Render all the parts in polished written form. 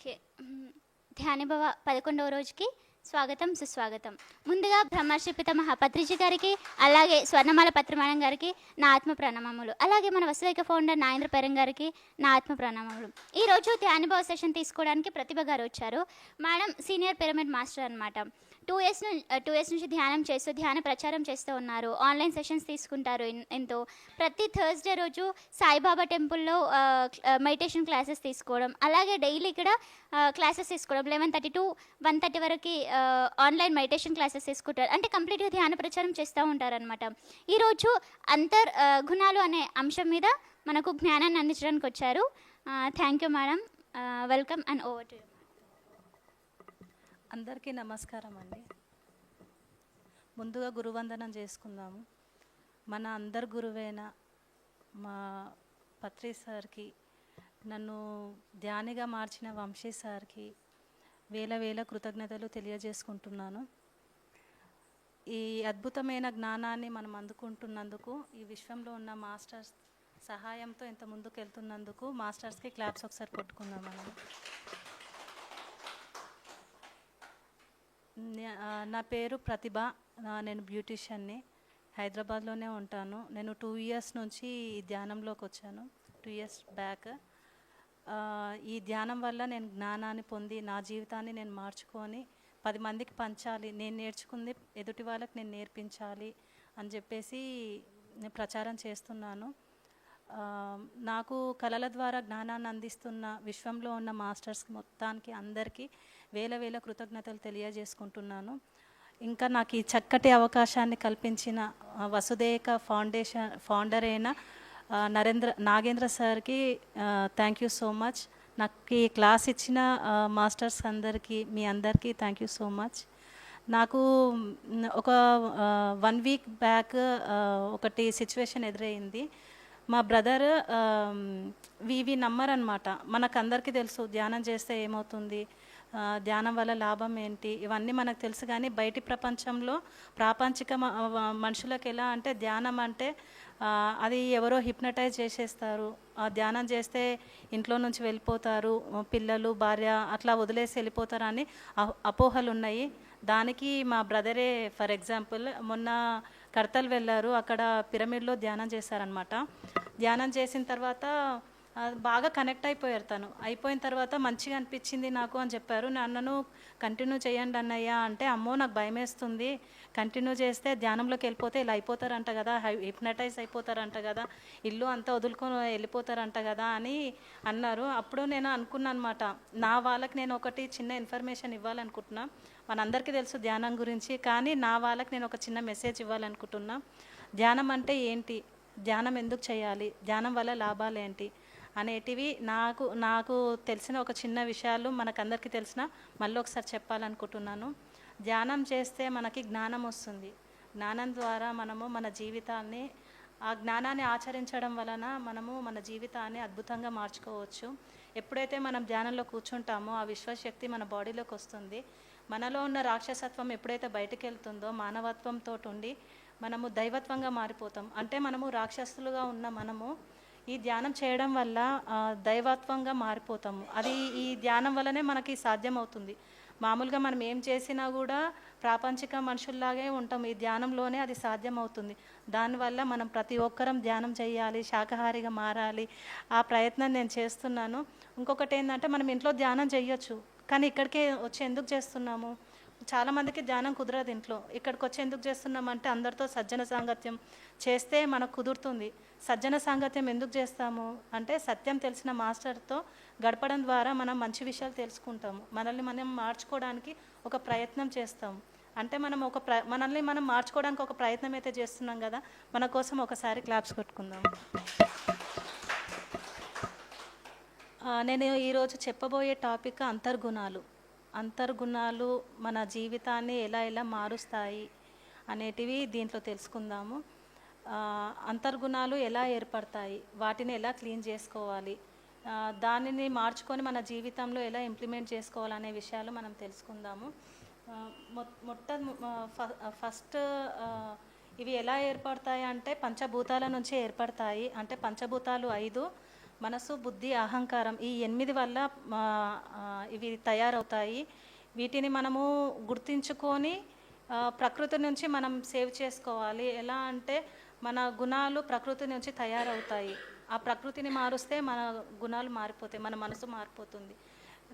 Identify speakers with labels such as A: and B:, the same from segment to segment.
A: Okay. ధ్యానభవ 11వ రోజుకి స్వాగతం, సుస్వాగతం. ముందుగా బ్రహ్మర్షి పితామహ పత్రిజీ గారికి, అలాగే స్వర్ణమాల పత్రి మేడం గారికి నా ఆత్మ ప్రణామములు. అలాగే మన వసుదైక ఫౌండర్ నాగేంద్ర పేరం గారికి నా ఆత్మ ప్రణామములు. ఈరోజు ధ్యానభవ సెషన్ తీసుకోవడానికి ప్రతిభ గారు వచ్చారు. మేడం సీనియర్ పిరమిడ్ మాస్టర్ అనమాట. 2 ఇయర్స్ నుంచి ధ్యానం చేస్తూ ధ్యాన ప్రచారం చేస్తూ ఉన్నారు. ఆన్లైన్ సెషన్స్ తీసుకుంటారు ఎంతో. ప్రతి థర్స్డే రోజు సాయిబాబా టెంపుల్లో మెడిటేషన్ క్లాసెస్ తీసుకోవడం, అలాగే డైలీ ఇక్కడ క్లాసెస్ తీసుకోవడం 11:30 to 1:30 వరకు ఆన్లైన్ మెడిటేషన్ క్లాసెస్ తీసుకుంటారు. అంటే కంప్లీట్గా ధ్యాన ప్రచారం చేస్తూ ఉంటారనమాట. ఈరోజు గుణాలు అనే అంశం మీద మనకు జ్ఞానాన్ని అందించడానికి వచ్చారు. Thank you madam. Welcome and over to you.
B: అందరికీ నమస్కారం అండి. ముందుగా గురువందనం చేసుకుందాము. మన అందరి గురువైన మా పత్రి సార్కి, నన్ను ధ్యానిగా మార్చిన వంశీ సార్కి వేల కృతజ్ఞతలు తెలియజేసుకుంటున్నాను. ఈ అద్భుతమైన జ్ఞానాన్ని మనం అందుకుంటున్నందుకు, ఈ విశ్వంలో ఉన్న మాస్టర్స్ సహాయంతో ఇంత ముందుకు వెళ్తున్నందుకు మాస్టర్స్కి క్లాప్స్ ఒకసారి కొట్టుకుందాం మనం. నా పేరు ప్రతిభ. నేను బ్యూటీషియన్ని. హైదరాబాద్లోనే ఉంటాను. నేను 2 ఇయర్స్ నుంచి ఈ ధ్యానంలోకి వచ్చాను. 2 ఇయర్స్ బ్యాక్. ఈ ధ్యానం వల్ల నేను జ్ఞానాన్ని పొంది నా జీవితాన్ని నేను మార్చుకొని 10 మందికి పంచాలి, నేను నేర్చుకుంది ఎదుటి వాళ్ళకి నేను నేర్పించాలి అని చెప్పేసి నేను ప్రచారం చేస్తున్నాను. నాకు కళల ద్వారా జ్ఞానాన్ని అందిస్తున్న విశ్వంలో ఉన్న మాస్టర్స్కి మొత్తానికి అందరికీ వేల కృతజ్ఞతలు తెలియజేసుకుంటున్నాను. ఇంకా నాకు ఈ చక్కటి అవకాశాన్ని కల్పించిన వసుదైక ఫౌండర్ అయిన నాగేంద్ర సార్కి థ్యాంక్ యూ సో మచ్. నాకు ఈ క్లాస్ ఇచ్చిన మాస్టర్స్ అందరికీ, మీ అందరికీ థ్యాంక్ యూ సో మచ్. నాకు ఒక 1 వీక్ బ్యాక్ ఒకటి సిచ్యువేషన్ ఎదురైంది. మా బ్రదర్ ఇవి నమ్మరనమాట. మనకు అందరికీ తెలుసు ధ్యానం చేస్తే ఏమవుతుంది, ధ్యానం వల్ల లాభం ఏంటి, ఇవన్నీ మనకు తెలుసు. కానీ బయటి ప్రపంచంలో ప్రాపంచిక మనుషులకు ఎలా అంటే ధ్యానం అంటే అది ఎవరో హిప్నటైజ్ చేసేస్తారు, ధ్యానం చేస్తే ఇంట్లో నుంచి వెళ్ళిపోతారు, పిల్లలు భార్య అట్లా వదిలేసి వెళ్ళిపోతారు అని అపోహలు ఉన్నాయి. దానికి మా బ్రదరే ఫర్ ఎగ్జాంపుల్. మొన్న కడతలు వెళ్ళారు, అక్కడ పిరమిడ్లో ధ్యానం చేశారనమాట. ధ్యానం చేసిన తర్వాత బాగా కనెక్ట్ అయిపోయారు. అయిపోయిన తర్వాత మంచిగా అనిపించింది నాకు అని చెప్పారు. నన్ను కంటిన్యూ చేయండి అన్నయ్య అంటే, అమ్మో నాకు భయం వేస్తుంది, కంటిన్యూ చేస్తే ధ్యానంలోకి వెళ్ళిపోతే ఇలా అయిపోతారంట కదా, హిప్నటైజ్ అయిపోతారంట కదా, ఇల్లు అంతా వదులుకొని వెళ్ళిపోతారంట కదా అని అన్నారు. అప్పుడు నేను అనుకున్నాను అనమాట, నా వాళ్ళకి నేను ఒకటి చిన్న ఇన్ఫర్మేషన్ ఇవ్వాలనుకుంటున్నా. మనందరికీ తెలుసు ధ్యానం గురించి, కానీ నా వాళ్ళకి నేను ఒక చిన్న మెసేజ్ ఇవ్వాలనుకుంటున్నా. ధ్యానం అంటే ఏంటి, ధ్యానం ఎందుకు చేయాలి, ధ్యానం వల్ల లాభాలు ఏంటి అనేటివి నాకు తెలిసిన ఒక చిన్న విషయాలు మనకందరికీ తెలిసిన మళ్ళీ ఒకసారి చెప్పాలనుకుంటున్నాను. ధ్యానం చేస్తే మనకి జ్ఞానం వస్తుంది. జ్ఞానం ద్వారా మనము మన జీవితాన్ని, ఆ జ్ఞానాన్ని ఆచరించడం వలన మనము మన జీవితాన్ని అద్భుతంగా మార్చుకోవచ్చు. ఎప్పుడైతే మనం ధ్యానంలో కూర్చుంటామో ఆ విశ్వశక్తి మన బాడీలోకి వస్తుంది. మనలో ఉన్న రాక్షసత్వం ఎప్పుడైతే బయటకు వెళ్తుందో మానవత్వంతో ఉండి మనము దైవత్వంగా మారిపోతాం. అంటే మనము రాక్షసులుగా ఉన్న మనము ఈ ధ్యానం చేయడం వల్ల దైవత్వంగా మారిపోతాము. అది ఈ ధ్యానం వల్లనే మనకి సాధ్యమవుతుంది. మామూలుగా మనం ఏం చేసినా కూడా ప్రాపంచిక మనుషుల్లాగే ఉంటాం, ఈ ధ్యానంలోనే అది సాధ్యమవుతుంది. దానివల్ల మనం ప్రతి ఒక్కరం ధ్యానం చేయాలి, శాకాహారిగా మారాలి. ఆ ప్రయత్నం నేను చేస్తున్నాను. ఇంకొకటి ఏంటంటే, మనం ఇంట్లో ధ్యానం చేయొచ్చు, కానీ ఇక్కడికే వచ్చి ఎందుకు చేస్తున్నాము? చాలామందికి ధ్యానం కుదరదు ఇంట్లో. ఇక్కడికి వచ్చి ఎందుకు చేస్తున్నామంటే, అందరితో సజ్జన సాంగత్యం చేస్తే మనకు కుదురుతుంది. సజ్జన సాంగత్యం ఎందుకు చేస్తాము అంటే, సత్యం తెలిసిన మాస్టర్తో గడపడం ద్వారా మనం మంచి విషయాలు తెలుసుకుంటాము, మనల్ని మనం మార్చుకోవడానికి ఒక ప్రయత్నం చేస్తాము. అంటే మనం మనల్ని మనం మార్చుకోవడానికి ఒక ప్రయత్నం అయితే చేస్తున్నాం కదా. మన కోసం ఒకసారి క్లాప్స్ కొట్టుకుందాం. నేను ఈరోజు చెప్పబోయే టాపిక్ అంతర్గుణాలు మన జీవితాన్ని ఎలా మారుస్తాయి అనేటివి దీంట్లో తెలుసుకుందాము. అంతర్గుణాలు ఎలా ఏర్పడతాయి, వాటిని ఎలా క్లీన్ చేసుకోవాలి, దానిని మార్చుకొని మన జీవితంలో ఎలా ఇంప్లిమెంట్ చేసుకోవాలనే విషయాలు మనం తెలుసుకుందాము. ఫస్ట్ ఇవి ఎలా ఏర్పడతాయి అంటే, పంచభూతాల నుంచి ఏర్పడతాయి. అంటే పంచభూతాలు 5, మనసు, బుద్ధి, అహంకారం ఈ 8 వల్ల ఇవి తయారవుతాయి. వీటిని మనము గుర్తించుకొని ప్రకృతి నుంచి మనం సేవ్ చేసుకోవాలి. ఎలా అంటే మన గుణాలు ప్రకృతి నుంచి తయారవుతాయి. ఆ ప్రకృతిని మారుస్తే మన గుణాలు మారిపోతాయి, మన మనసు మారిపోతుంది.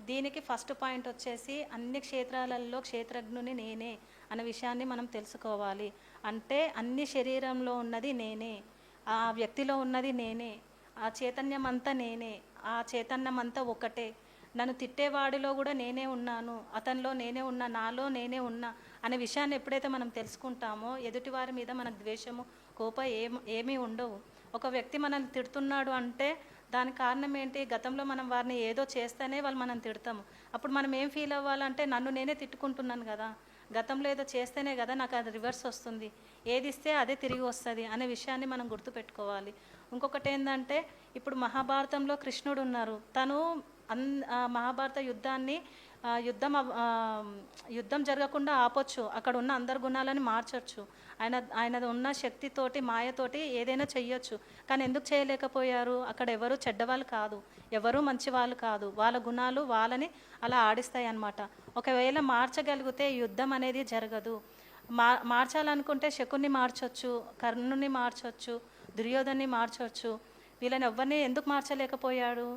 B: దీనికి ఫస్ట్ పాయింట్ వచ్చేసి అన్ని క్షేత్రాలలో క్షేత్రజ్ఞుని నేనే అనే విషయాన్ని మనం తెలుసుకోవాలి. అంటే అన్ని శరీరంలో ఉన్నది నేనే, ఆ వ్యక్తిలో ఉన్నది నేనే, ఆ చైతన్యం అంతా నేనే, ఆ చైతన్యం అంతా ఒకటే. నన్ను తిట్టేవాడిలో కూడా నేనే ఉన్నాను, అతనిలో నేనే ఉన్నా, నాలో నేనే ఉన్నా అనే విషయాన్ని ఎప్పుడైతే మనం తెలుసుకుంటామో ఎదుటివారి మీద మనకు ద్వేషము, కోపం ఏమీ ఉండవు. ఒక వ్యక్తి మనల్ని తిడుతున్నాడు అంటే దానికి కారణం ఏంటి? గతంలో మనం వారిని ఏదో చేస్తేనే వాళ్ళు మనం తిడతాము. అప్పుడు మనం ఏం ఫీల్ అవ్వాలంటే నన్ను నేనే తిట్టుకుంటున్నాను కదా, గతంలో ఏదో చేస్తేనే కదా నాకు అది రివర్స్ వస్తుంది, ఏది ఇస్తే అదే తిరిగి వస్తుంది అనే విషయాన్ని మనం గుర్తుపెట్టుకోవాలి. ఇంకొకటి ఏంటంటే ఇప్పుడు మహాభారతంలో కృష్ణుడు ఉన్నారు. తను మహాభారత యుద్ధాన్ని యుద్ధం జరగకుండా ఆపొచ్చు, అక్కడ ఉన్న అందరి గుణాలని మార్చొచ్చు, ఆయనది ఉన్న శక్తితోటి మాయతోటి ఏదైనా చెయ్యొచ్చు. కానీ ఎందుకు చేయలేకపోయారు? అక్కడ ఎవరు చెడ్డవాళ్ళు కాదు, ఎవరు మంచి వాళ్ళు కాదు, వాళ్ళ గుణాలు వాళ్ళని అలా ఆడిస్తాయి అన్నమాట. ఒకవేళ మార్చగలిగితే యుద్ధం అనేది జరగదు. మార్చాలనుకుంటే శకుని మార్చొచ్చు, కర్ణుని మార్చొచ్చు, దుర్యోధన్ని మార్చొచ్చు. వీళ్ళని ఎవరిని ఎందుకు మార్చలేకపోయాడు?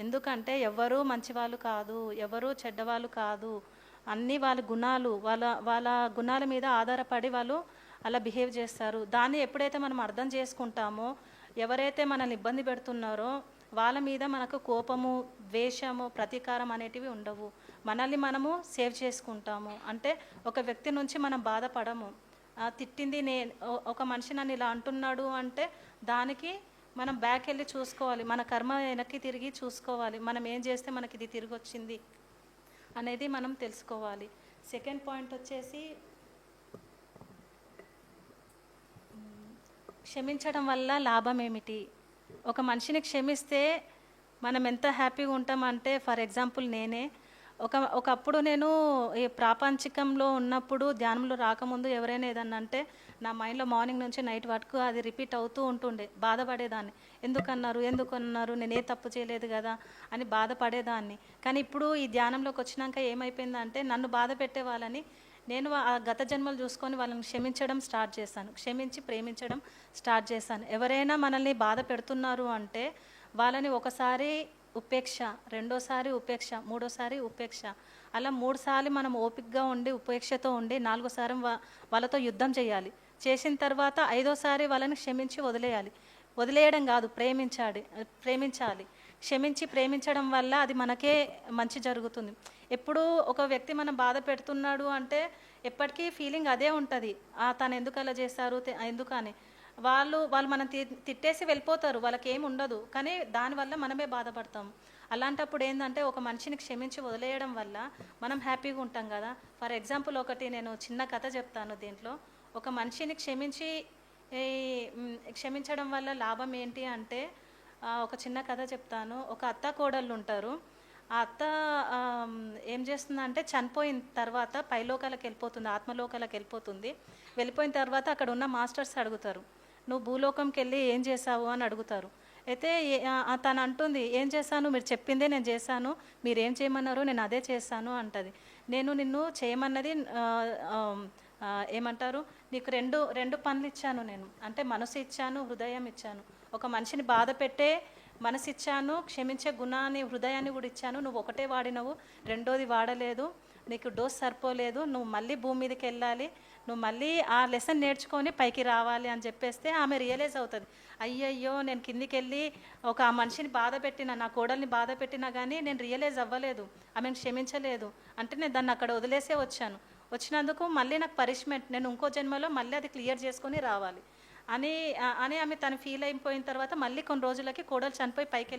B: ఎందుకంటే ఎవరు మంచివాళ్ళు కాదు, ఎవరు చెడ్డవాళ్ళు కాదు, అన్నీ వాళ్ళ గుణాలు, వాళ్ళ గుణాల మీద ఆధారపడి వాళ్ళు అలా బిహేవ్ చేస్తారు. దాన్ని ఎప్పుడైతే మనం అర్థం చేసుకుంటామో ఎవరైతే మనల్ని ఇబ్బంది పెడుతున్నారో వాళ్ళ మీద మనకు కోపము, ద్వేషము, ప్రతీకారం అనేటివి ఉండవు. మనల్ని మనము సేవ్ చేసుకుంటాము. అంటే ఒక వ్యక్తి నుంచి మనం బాధపడము. తిట్టింది ఒక మనిషి నన్ను ఇలా అంటున్నాడు అంటే దానికి మనం బ్యాక్ వెళ్ళి చూసుకోవాలి, మన కర్మ వెనక్కి తిరిగి చూసుకోవాలి, మనం ఏం చేస్తే మనకి ఇది తిరిగి వచ్చింది అనేది మనం తెలుసుకోవాలి. సెకండ్ పాయింట్ వచ్చేసి క్షమించడం వల్ల లాభం ఏమిటి? ఒక మనిషిని క్షమిస్తే మనం ఎంత హ్యాపీగా ఉంటామంటే, ఫర్ ఎగ్జాంపుల్ నేనే ఒకప్పుడు నేను ఈ ప్రాపంచికంలో ఉన్నప్పుడు ధ్యానంలో రాకముందు ఎవరైనా ఏదన్నా అంటే నా మైండ్లో మార్నింగ్ నుంచి నైట్ వరకు అది రిపీట్ అవుతూ ఉంటుండే. బాధపడేదాన్ని, ఎందుకన్నారు నేనే తప్పు చేయలేదు కదా అని బాధపడేదాన్ని. కానీ ఇప్పుడు ఈ ధ్యానంలోకి వచ్చినాక ఏమైపోయిందంటే నన్ను బాధ పెట్టే వాళ్ళని నేను ఆ గత జన్మలు చూసుకొని వాళ్ళని క్షమించడం స్టార్ట్ చేశాను, క్షమించి ప్రేమించడం స్టార్ట్ చేశాను. ఎవరైనా మనల్ని బాధ పెడుతున్నారు అంటే వాళ్ళని ఒకసారి ఉపేక్ష, రెండోసారి ఉపేక్ష, మూడోసారి ఉపేక్ష, అలా 3 సార్లు మనం ఓపికగా ఉండి ఉపేక్షతో ఉండి 4వ సారి వాళ్ళతో యుద్ధం చేయాలి. చేసిన తర్వాత 5వసారి వాళ్ళని క్షమించి వదిలేయడం కాదు, ప్రేమించాలి. క్షమించి ప్రేమించడం వల్ల అది మనకే మంచి జరుగుతుంది. ఎప్పుడు ఒక వ్యక్తి మనం బాధ పెడుతున్నాడు అంటే ఎప్పటికీ ఫీలింగ్ అదే ఉంటుంది, తను ఎందుకు అలా చేస్తారు ఎందుకని. వాళ్ళు మనం తిట్టేసి వెళ్ళిపోతారు, వాళ్ళకి ఏమి ఉండదు, కానీ దానివల్ల మనమే బాధపడతాం. అలాంటప్పుడు ఏంటంటే ఒక మనిషిని క్షమించి వదిలేయడం వల్ల మనం హ్యాపీగా ఉంటాం కదా. ఫర్ ఎగ్జాంపుల్ ఒకటి నేను చిన్న కథ చెప్తాను దీంట్లో. ఒక మనిషిని క్షమించడం వల్ల లాభం ఏంటి అంటే ఒక చిన్న కథ చెప్తాను. ఒక అత్త కోడళ్ళు ఉంటారు. ఆ అత్త ఏం చేస్తుందంటే చనిపోయిన తర్వాత పైలోకాలకు వెళ్ళిపోతుంది, ఆత్మలోకాలకు వెళ్ళిపోతుంది. వెళ్ళిపోయిన తర్వాత అక్కడ ఉన్న మాస్టర్స్ అడుగుతారు, నువ్వు భూలోకంకి వెళ్ళి ఏం చేసావు అని అడుగుతారు. అయితే తను అంటుంది, ఏం చేశాను, మీరు చెప్పిందే నేను చేశాను, మీరేం చేయమన్నారో నేను అదే చేశాను అంటది. నేను నిన్ను చేయమన్నది ఏమంటారు, నీకు రెండు పనులు ఇచ్చాను నేను, అంటే మనసు ఇచ్చాను, హృదయం ఇచ్చాను. ఒక మనిషిని బాధ పెట్టే మనసు ఇచ్చాను, క్షమించే గుణాన్ని, హృదయాన్ని కూడా ఇచ్చాను. నువ్వు ఒకటే వాడినవు, రెండోది వాడలేదు, నీకు డోస్ సరిపోలేదు, నువ్వు మళ్ళీ భూమి మీదకి వెళ్ళాలి, నువ్వు మళ్ళీ ఆ లెసన్ నేర్చుకొని పైకి రావాలి అని చెప్పేస్తే ఆమె రియలైజ్ అవుతుంది, అయ్యయ్యో నేను కిందికి వెళ్ళి ఒక ఆ మనిషిని బాధ పెట్టినా, నా కోడల్ని బాధ పెట్టినా కానీ నేను రియలైజ్ అవ్వలేదు, ఆమెను క్షమించలేదు, అంటే నేను దాన్ని అక్కడ వదిలేసే వచ్చినందుకు మళ్ళీ నాకు పనిష్మెంట్, నేను ఇంకో జన్మలో మళ్ళీ అది క్లియర్ చేసుకొని రావాలి అని ఆమె తను ఫీల్ అయిపోయిన తర్వాత మళ్ళీ కొన్ని రోజులకి కోడలు చనిపోయి పైకి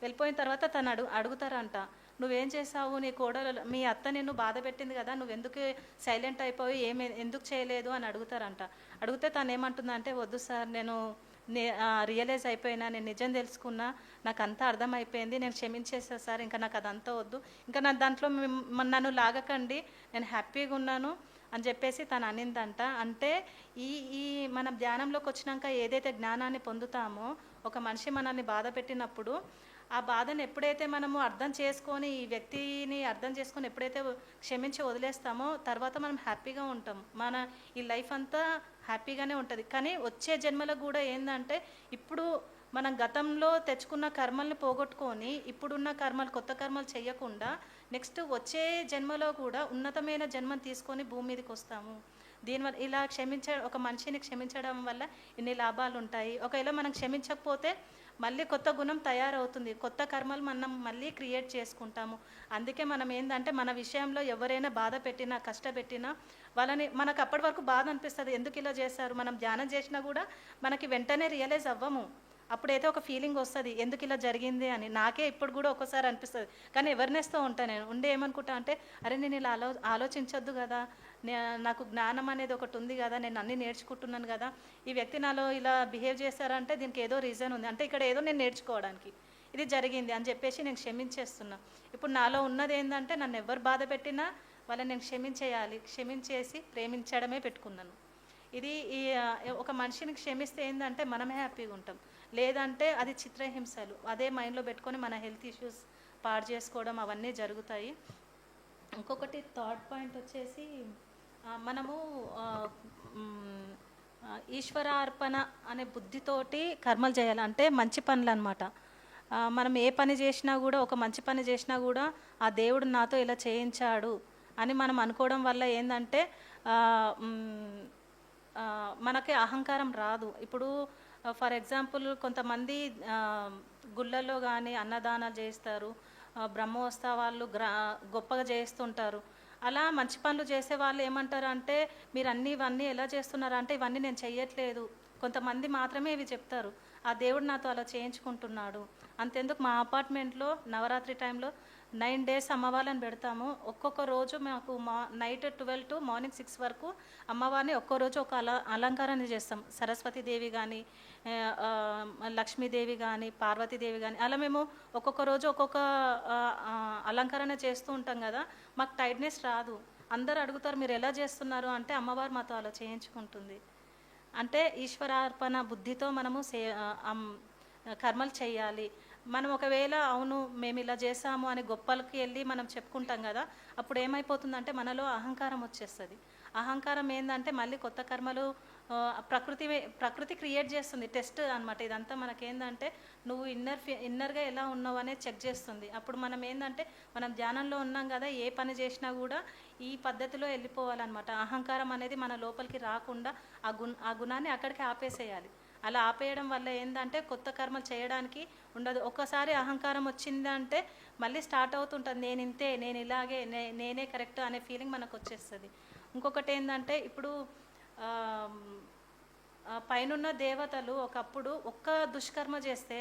B: వెళ్ళిపోయిన తర్వాత తను అడుగుతారంట, నువ్వేం చేసావు, నీ కోడలు మీ అత్త నిన్ను బాధ పెట్టింది కదా, నువ్వు ఎందుకు సైలెంట్ అయిపోయి ఎందుకు చేయలేదు అని అడిగితే తను ఏమంటుందంటే, వద్దు సార్, నేను రియలైజ్ అయిపోయినా, నేను నిజం తెలుసుకున్నా, నాకు అంతా అర్థమైపోయింది, నేను క్షమించేసా సార్, ఇంకా నాకు అదంతా వద్దు, ఇంకా నా దాంట్లో నన్ను లాగకండి, నేను హ్యాపీగా ఉన్నాను అని చెప్పేసి తను అనిందంట. అంటే ఈ మనం ధ్యానంలోకి వచ్చినాక ఏదైతే జ్ఞానాన్ని పొందుతామో ఒక మనిషి మనల్ని బాధ పెట్టినప్పుడు ఆ బాధను ఎప్పుడైతే మనము అర్థం చేసుకొని ఈ వ్యక్తిని అర్థం చేసుకొని ఎప్పుడైతే క్షమించి వదిలేస్తామో తర్వాత మనం హ్యాపీగా ఉంటాం. మన ఈ లైఫ్ అంతా హ్యాపీగానే ఉంటుంది. కానీ వచ్చే జన్మలకు కూడా ఏంటంటే ఇప్పుడు మనం గతంలో తెచ్చుకున్న కర్మల్ని పోగొట్టుకొని ఇప్పుడున్న కర్మలు కొత్త కర్మలు చేయకుండా నెక్స్ట్ వచ్చే జన్మలో కూడా ఉన్నతమైన జన్మను తీసుకొని భూమి మీదకి వస్తాము. దీనివల్ల ఇలా ఒక మనిషిని క్షమించడం వల్ల ఇన్ని లాభాలు ఉంటాయి. ఒకవేళ మనం క్షమించకపోతే మళ్ళీ కొత్త గుణం తయారవుతుంది, కొత్త కర్మలు మనం మళ్ళీ క్రియేట్ చేసుకుంటాము. అందుకే మనం ఏంటంటే మన విషయంలో ఎవరైనా బాధ పెట్టినా కష్టపెట్టినా వాళ్ళని మనకు అప్పటి వరకు బాధ అనిపిస్తుంది, ఎందుకు ఇలా చేశారు. మనం ధ్యానం చేసినా కూడా మనకి వెంటనే రియలైజ్ అవ్వము. అప్పుడైతే ఒక ఫీలింగ్ వస్తుంది, ఎందుకు ఇలా జరిగింది అని. నాకే ఇప్పుడు కూడా ఒక్కోసారి అనిపిస్తుంది. కానీ అవేర్నెస్తో ఉంటాను నేను. ఉండే ఏమనుకుంటా అంటే అరే నేను ఇలా ఆలోచించొద్దు కదా, నాకు జ్ఞానం అనేది ఒకటి ఉంది కదా, నేను అన్నీ నేర్చుకుంటున్నాను కదా, ఈ వ్యక్తి నాలో ఇలా బిహేవ్ చేశారంటే దీనికి ఏదో రీజన్ ఉంది, అంటే ఇక్కడ ఏదో నేను నేర్చుకోవడానికి ఇది జరిగింది అని చెప్పేసి నేను క్షమించేస్తున్నా. ఇప్పుడు నాలో ఉన్నది ఏంటంటే నన్ను ఎవరు బాధ పెట్టినా వాళ్ళని నేను క్షమించేయాలి, క్షమించేసి ప్రేమించడమే పెట్టుకున్నాను. ఇది ఒక మనిషిని క్షమిస్తే ఏంటంటే మనమే హ్యాపీగా ఉంటాం. లేదంటే అది చిత్రహింసలు అదే మైండ్లో పెట్టుకొని మన హెల్త్ ఇష్యూస్ పాడు చేసుకోవడం అవన్నీ జరుగుతాయి. ఇంకొకటి థర్డ్ పాయింట్ వచ్చేసి మనము ఈశ్వరార్పణ అనే బుద్ధితోటి కర్మలు చేయాలి. అంటే మంచి పనులు అనమాట. మనం ఏ పని చేసినా కూడా, ఒక మంచి పని చేసినా కూడా ఆ దేవుడు నాతో ఇలా చేయించాడు అని మనం అనుకోవడం వల్ల ఏంటంటే మనకి అహంకారం రాదు. ఇప్పుడు ఫర్ ఎగ్జాంపుల్ కొంతమంది గుళ్ళల్లో కానీ అన్నదానాలు చేస్తారు, బ్రహ్మోత్సవాలు గొప్పగా చేస్తుంటారు. అలా మంచి పనులు చేసే వాళ్ళు ఏమంటారు అంటే మీరు ఇవన్నీ ఎలా చేస్తున్నారు అంటే ఇవన్నీ నేను చెయ్యట్లేదు, కొంతమంది మాత్రమే ఇవి చెప్తారు, ఆ దేవుడు నాతో అలా చేయించుకుంటున్నాడు. అంతెందుకు మా అపార్ట్మెంట్లో నవరాత్రి టైంలో 9 days అమ్మవారిని పెడతాము. ఒక్కొక్క రోజు మాకు నైట్ 12 to మార్నింగ్ 6 వరకు అమ్మవారిని ఒక్కో రోజు ఒక అలంకరణ చేస్తాం. సరస్వతీదేవి కానీ, లక్ష్మీదేవి కానీ, పార్వతీదేవి కానీ, అలా మేము ఒక్కొక్క రోజు ఒక్కొక్క అలంకరణ చేస్తూ ఉంటాం కదా. మాకు టైట్నెస్ రాదు. అందరు అడుగుతారు మీరు ఎలా చేస్తున్నారు అంటే అమ్మవారు మాతో అలా చేయించుకుంటుంది. అంటే ఈశ్వరార్పణ బుద్ధితో మనము కర్మలు చేయాలి. మనం ఒకవేళ అవును మేము ఇలా చేసాము అని గొప్పలకి వెళ్ళి మనం చెప్పుకుంటాం కదా, అప్పుడు ఏమైపోతుందంటే మనలో అహంకారం వచ్చేస్తుంది. అహంకారం ఏంటంటే మళ్ళీ కొత్త కర్మలు ప్రకృతి క్రియేట్ చేస్తుంది. టెస్ట్ అనమాట ఇదంతా. మనకేందంటే నువ్వు ఇన్నర్గా ఎలా ఉన్నావు అనేది చెక్ చేస్తుంది. అప్పుడు మనం ఏంటంటే మనం ధ్యానంలో ఉన్నాం కదా, ఏ పని చేసినా కూడా ఈ పద్ధతిలో వెళ్ళిపోవాలన్నమాట. అహంకారం అనేది మన లోపలికి రాకుండా ఆ గుణాన్ని అక్కడికి ఆపేసేయాలి. అలా ఆపేయడం వల్ల ఏంటంటే కొత్త కర్మలు చేయడానికి ఉండదు. ఒక్కసారి అహంకారం వచ్చిందంటే మళ్ళీ స్టార్ట్ అవుతుంటుంది, నేను ఇంతే, నేను ఇలాగే, నేనే కరెక్ట్ అనే ఫీలింగ్ మనకు వచ్చేస్తుంది. ఇంకొకటి ఏంటంటే ఇప్పుడు పైనున్న దేవతలు ఒకప్పుడు ఒక్క దుష్కర్మ చేస్తే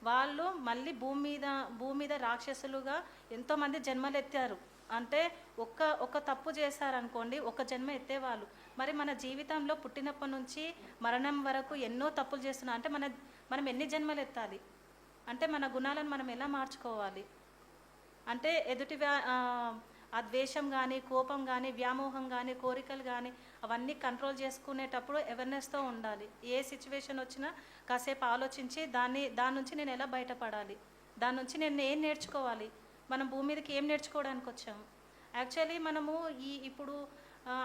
B: వాళ్ళు మళ్ళీ భూమి మీద రాక్షసులుగా ఎంతోమంది జన్మలు ఎత్తారు. అంటే ఒక్క తప్పు చేశారనుకోండి, ఒక జన్మ ఎత్తేవాళ్ళు. మరి మన జీవితంలో పుట్టినప్పటి నుంచి మరణం వరకు ఎన్నో తప్పులు చేస్తున్నాం అంటే మనం ఎన్ని జన్మలు ఎత్తాలి అంటే మన గుణాలను మనం ఎలా మార్చుకోవాలి అంటే ఆ ద్వేషం కానీ, కోపం కానీ, వ్యామోహం కానీ, కోరికలు కానీ అవన్నీ కంట్రోల్ చేసుకునేటప్పుడు అవేర్నెస్తో ఉండాలి. ఏ సిచ్యువేషన్ వచ్చినా కాసేపు ఆలోచించి దాని నుంచి నేను ఎలా బయటపడాలి, దాని నుంచి నేను ఏం నేర్చుకోవాలి, మనం భూమి మీదకి ఏం నేర్చుకోవడానికి వచ్చాము. యాక్చువల్లీ మనము ఇప్పుడు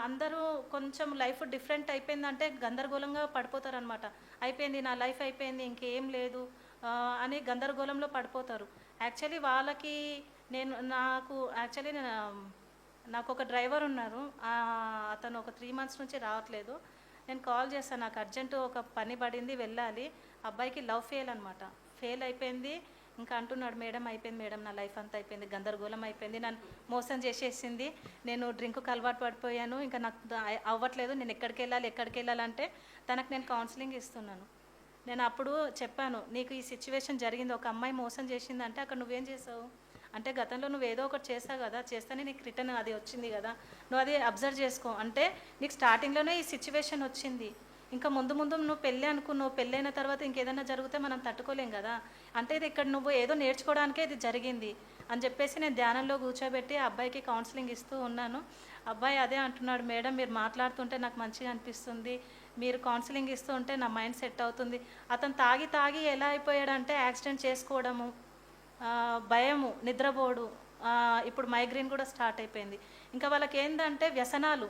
B: అందరూ కొంచెం లైఫ్ డిఫరెంట్ అయిపోయిందంటే గందరగోళంగా పడిపోతారనమాట. అయిపోయింది నా లైఫ్ అయిపోయింది ఇంకేం లేదు అని గందరగోళంలో పడిపోతారు. యాక్చువల్లీ వాళ్ళకి నాకు ఒక డ్రైవర్ ఉన్నారు, అతను ఒక 3 months నుంచి రావట్లేదు. నేను కాల్ చేస్తాను, నాకు అర్జెంటు ఒక పని పడింది వెళ్ళాలి. అబ్బాయికి లవ్ ఫెయిల్ అయిపోయింది. ఇంకా అంటున్నాడు మేడం అయిపోయింది మేడం, నా లైఫ్ అంతా అయిపోయింది, గందరగోళం అయిపోయింది, నన్ను మోసం చేసేసింది, నేను డ్రింక్కి అలవాటు పడిపోయాను, ఇంకా నాకు అవ్వట్లేదు, నేను ఎక్కడికి వెళ్ళాలంటే తనకు నేను కౌన్సిలింగ్ ఇస్తున్నాను. నేను అప్పుడు చెప్పాను, నీకు ఈ సిచ్యువేషన్ జరిగింది, ఒక అమ్మాయి మోసం చేసిందంటే అక్కడ నువ్వేం చేసావు అంటే గతంలో నువ్వు ఏదో ఒకటి చేసావు కదా, చేస్తేనే నీకు రిటర్న్ అది వచ్చింది కదా, నువ్వు అది అబ్జర్వ్ చేసుకో. అంటే నీకు స్టార్టింగ్లోనే ఈ సిచ్యువేషన్ వచ్చింది, ఇంకా ముందు నువ్వు అనుకున్నావు, పెళ్ళైన తర్వాత ఇంకేదైనా జరిగితే మనం తట్టుకోలేం కదా, అంటే ఇది ఇక్కడ నువ్వు ఏదో నేర్చుకోవడానికే ఇది జరిగింది అని చెప్పేసి నేను ధ్యానంలో కూర్చోబెట్టి ఆ అబ్బాయికి కౌన్సిలింగ్ ఇస్తూ ఉన్నాను. అబ్బాయి అదే అంటున్నాడు, మేడం మీరు మాట్లాడుతుంటే నాకు మంచిగా అనిపిస్తుంది, మీరు కౌన్సిలింగ్ ఇస్తూ ఉంటే నా మైండ్ సెట్ అవుతుంది. అతను తాగి తాగి ఎలా అయిపోయాడంటే యాక్సిడెంట్ చేసుకోవడము, భయము, నిద్రపోడు, ఇప్పుడు మైగ్రేన్ కూడా స్టార్ట్ అయిపోయింది. ఇంకా వాళ్ళకి ఏంటంటే వ్యసనాలు,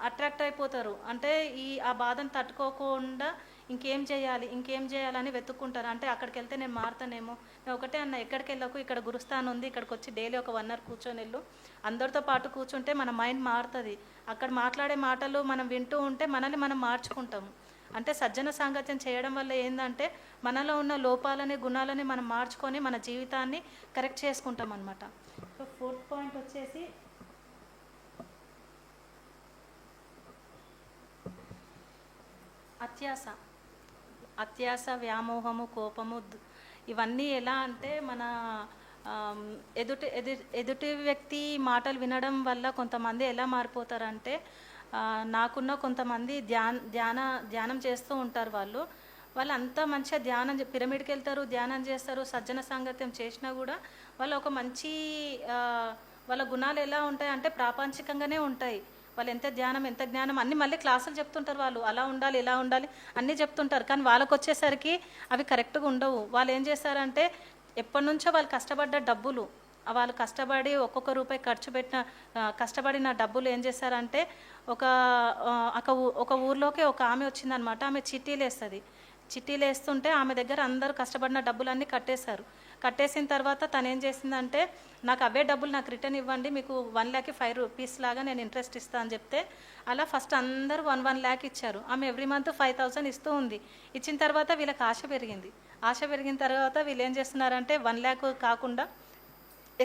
B: అట్రాక్ట్ అయిపోతారు. అంటే ఆ బాధను తట్టుకోకుండా ఇంకేం చేయాలని వెతుక్కుంటారు. అంటే అక్కడికి వెళ్తే నేను మారుతానేమో. నేను ఒకటే అన్న, ఎక్కడికి వెళ్ళకు, ఇక్కడ గురుస్థానం ఉంది, ఇక్కడికి వచ్చి డైలీ ఒక 1 hour కూర్చొని వెళ్ళు. అందరితో పాటు కూర్చుంటే మన మైండ్ మారుతుంది. అక్కడ మాట్లాడే మాటలు మనం వింటూ ఉంటే మనల్ని మనం మార్చుకుంటాము. అంటే సజ్జన సాంగత్యం చేయడం వల్ల ఏంటంటే మనలో ఉన్న లోపాలని, గుణాలని మనం మార్చుకొని మన జీవితాన్ని కరెక్ట్ చేసుకుంటాం అనమాట. సో 4th పాయింట్ వచ్చేసి అత్యాస, వ్యామోహము, కోపము, ఇవన్నీ ఎలా అంటే మన ఎదుటి వ్యక్తి మాటలు వినడం వల్ల కొంతమంది ఎలా మారిపోతారంటే, నాకున్న కొంతమంది ధ్యానం చేస్తూ ఉంటారు. వాళ్ళు అంతా మంచిగా పిరమిడ్కి వెళ్తారు, ధ్యానం చేస్తారు, సజ్జన సాంగత్యం చేసినా కూడా వాళ్ళు ఒక మంచి వాళ్ళ గుణాలు ఎలా ఉంటాయి అంటే ప్రాపంచికంగానే ఉంటాయి. వాళ్ళు ఎంత జ్ఞానం అన్నీ మళ్ళీ క్లాసులు చెప్తుంటారు. వాళ్ళు అలా ఉండాలి, ఇలా ఉండాలి అన్నీ చెప్తుంటారు. కానీ వాళ్ళకు వచ్చేసరికి అవి కరెక్ట్గా ఉండవు. వాళ్ళు ఏం చేస్తారంటే ఎప్పటి నుంచో వాళ్ళు కష్టపడ్డ డబ్బులు, వాళ్ళు కష్టపడి ఒక్కొక్క రూపాయి ఖర్చు పెట్టిన కష్టపడిన డబ్బులు ఏం చేస్తారంటే ఒక ఊర్లోకి ఒక ఆమె వచ్చిందనమాట. ఆమె చిట్టీలు వేస్తుంటే ఆమె దగ్గర అందరూ కష్టపడిన డబ్బులన్నీ కట్టేసిన తర్వాత తను ఏం చేసిందంటే, నాకు అవే డబ్బులు నాకు రిటర్న్ ఇవ్వండి, మీకు 1 lakh 5 rupees లాగా నేను ఇంట్రెస్ట్ ఇస్తాను అని చెప్తే, అలా ఫస్ట్ అందరూ 1 lakh ఇచ్చారు. ఆమె ఎవ్రీ మంత్ 5,000 ఇస్తూ ఉంది. ఇచ్చిన తర్వాత వీళ్ళకి ఆశ పెరిగిన తర్వాత వీళ్ళు ఏం చేస్తున్నారంటే 1 lakh కాకుండా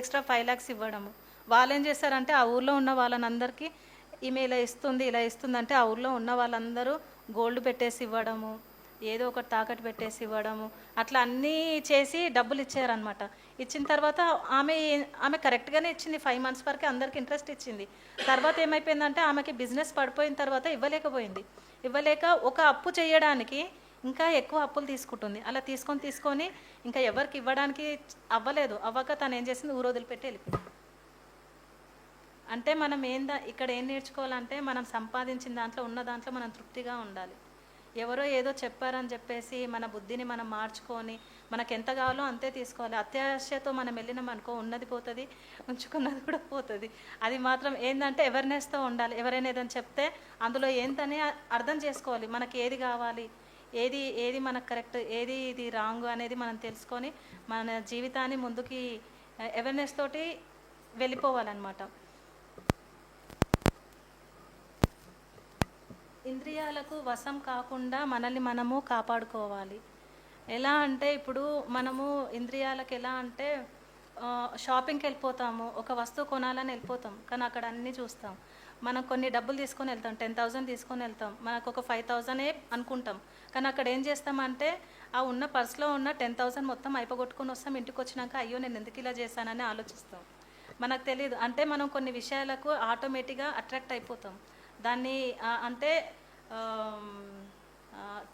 B: ఎక్స్ట్రా 5 lakhs ఇవ్వడము. వాళ్ళు ఏం చేస్తారంటే ఆ ఊర్లో ఉన్న వాళ్ళందరికీ ఈమె ఇలా ఇస్తుంది అంటే ఆ ఊర్లో ఉన్న వాళ్ళందరూ గోల్డ్ పెట్టేసి ఇవ్వడము, ఏదో ఒకటి తాకట్టు పెట్టేసి ఇవ్వడము, అట్లా అన్నీ చేసి డబ్బులు ఇచ్చారనమాట. ఇచ్చిన తర్వాత ఆమె కరెక్ట్గానే ఇచ్చింది. 5 months వరకు అందరికి ఇంట్రెస్ట్ ఇచ్చింది. తర్వాత ఏమైపోయిందంటే ఆమెకి బిజినెస్ పడిపోయిన తర్వాత ఇవ్వలేక ఒక అప్పు చేయడానికి ఇంకా ఎక్కువ అప్పులు తీసుకుంటుంది. అలా తీసుకొని ఇంకా ఎవరికి ఇవ్వడానికి అవ్వక తను ఏం చేసింది, ఊరు వదిలిపెట్టి వెళ్ళిపోయింది. అంటే మనం ఇక్కడ ఏం నేర్చుకోవాలంటే, మనం సంపాదించిన దాంట్లో ఉన్న దాంట్లో మనం తృప్తిగా ఉండాలి. ఎవరో ఏదో చెప్పారని చెప్పేసి మన బుద్ధిని మనం మార్చుకొని మనకు ఎంత కావాలో అంతే తీసుకోవాలి. అత్యాశతో మనం వెళ్ళినాం అనుకో, ఉన్నది పోతుంది, ఉంచుకున్నది కూడా పోతుంది. అది మాత్రం ఏంటంటే అవేర్నెస్తో ఉండాలి. ఎవరైనా ఏదైనా చెప్తే అందులో ఏంటని అర్థం చేసుకోవాలి. మనకి ఏది కావాలి, ఏది మనకు కరెక్ట్, ఇది రాంగ్ అనేది మనం తెలుసుకొని మన జీవితాన్ని ముందుకి అవేర్నెస్ తోటి వెళ్ళిపోవాలన్నమాట. ఇంద్రియాలకు వశం కాకుండా మనల్ని మనము కాపాడుకోవాలి. ఎలా అంటే ఇప్పుడు మనము ఇంద్రియాలకు ఎలా అంటే షాపింగ్కి వెళ్ళిపోతాము, ఒక వస్తువు కొనాలని వెళ్ళిపోతాం, కానీ అక్కడ అన్నీ చూస్తాం. మనం కొన్ని డబ్బులు తీసుకొని వెళ్తాం, 10,000 తీసుకొని వెళ్తాం, మనకు ఒక 5,000 అనుకుంటాం. కానీ అక్కడ ఏం చేస్తామంటే ఆ ఉన్న పర్స్లో ఉన్న 10,000 మొత్తం అయిపోగొట్టుకొని వస్తాం. ఇంటికి వచ్చినాక అయ్యో నేను ఎందుకు ఇలా చేశానని ఆలోచిస్తాం. మనకు తెలియదు. అంటే మనం కొన్ని విషయాలకు ఆటోమేటిక్గా అట్రాక్ట్ అయిపోతాం. దాన్ని అంటే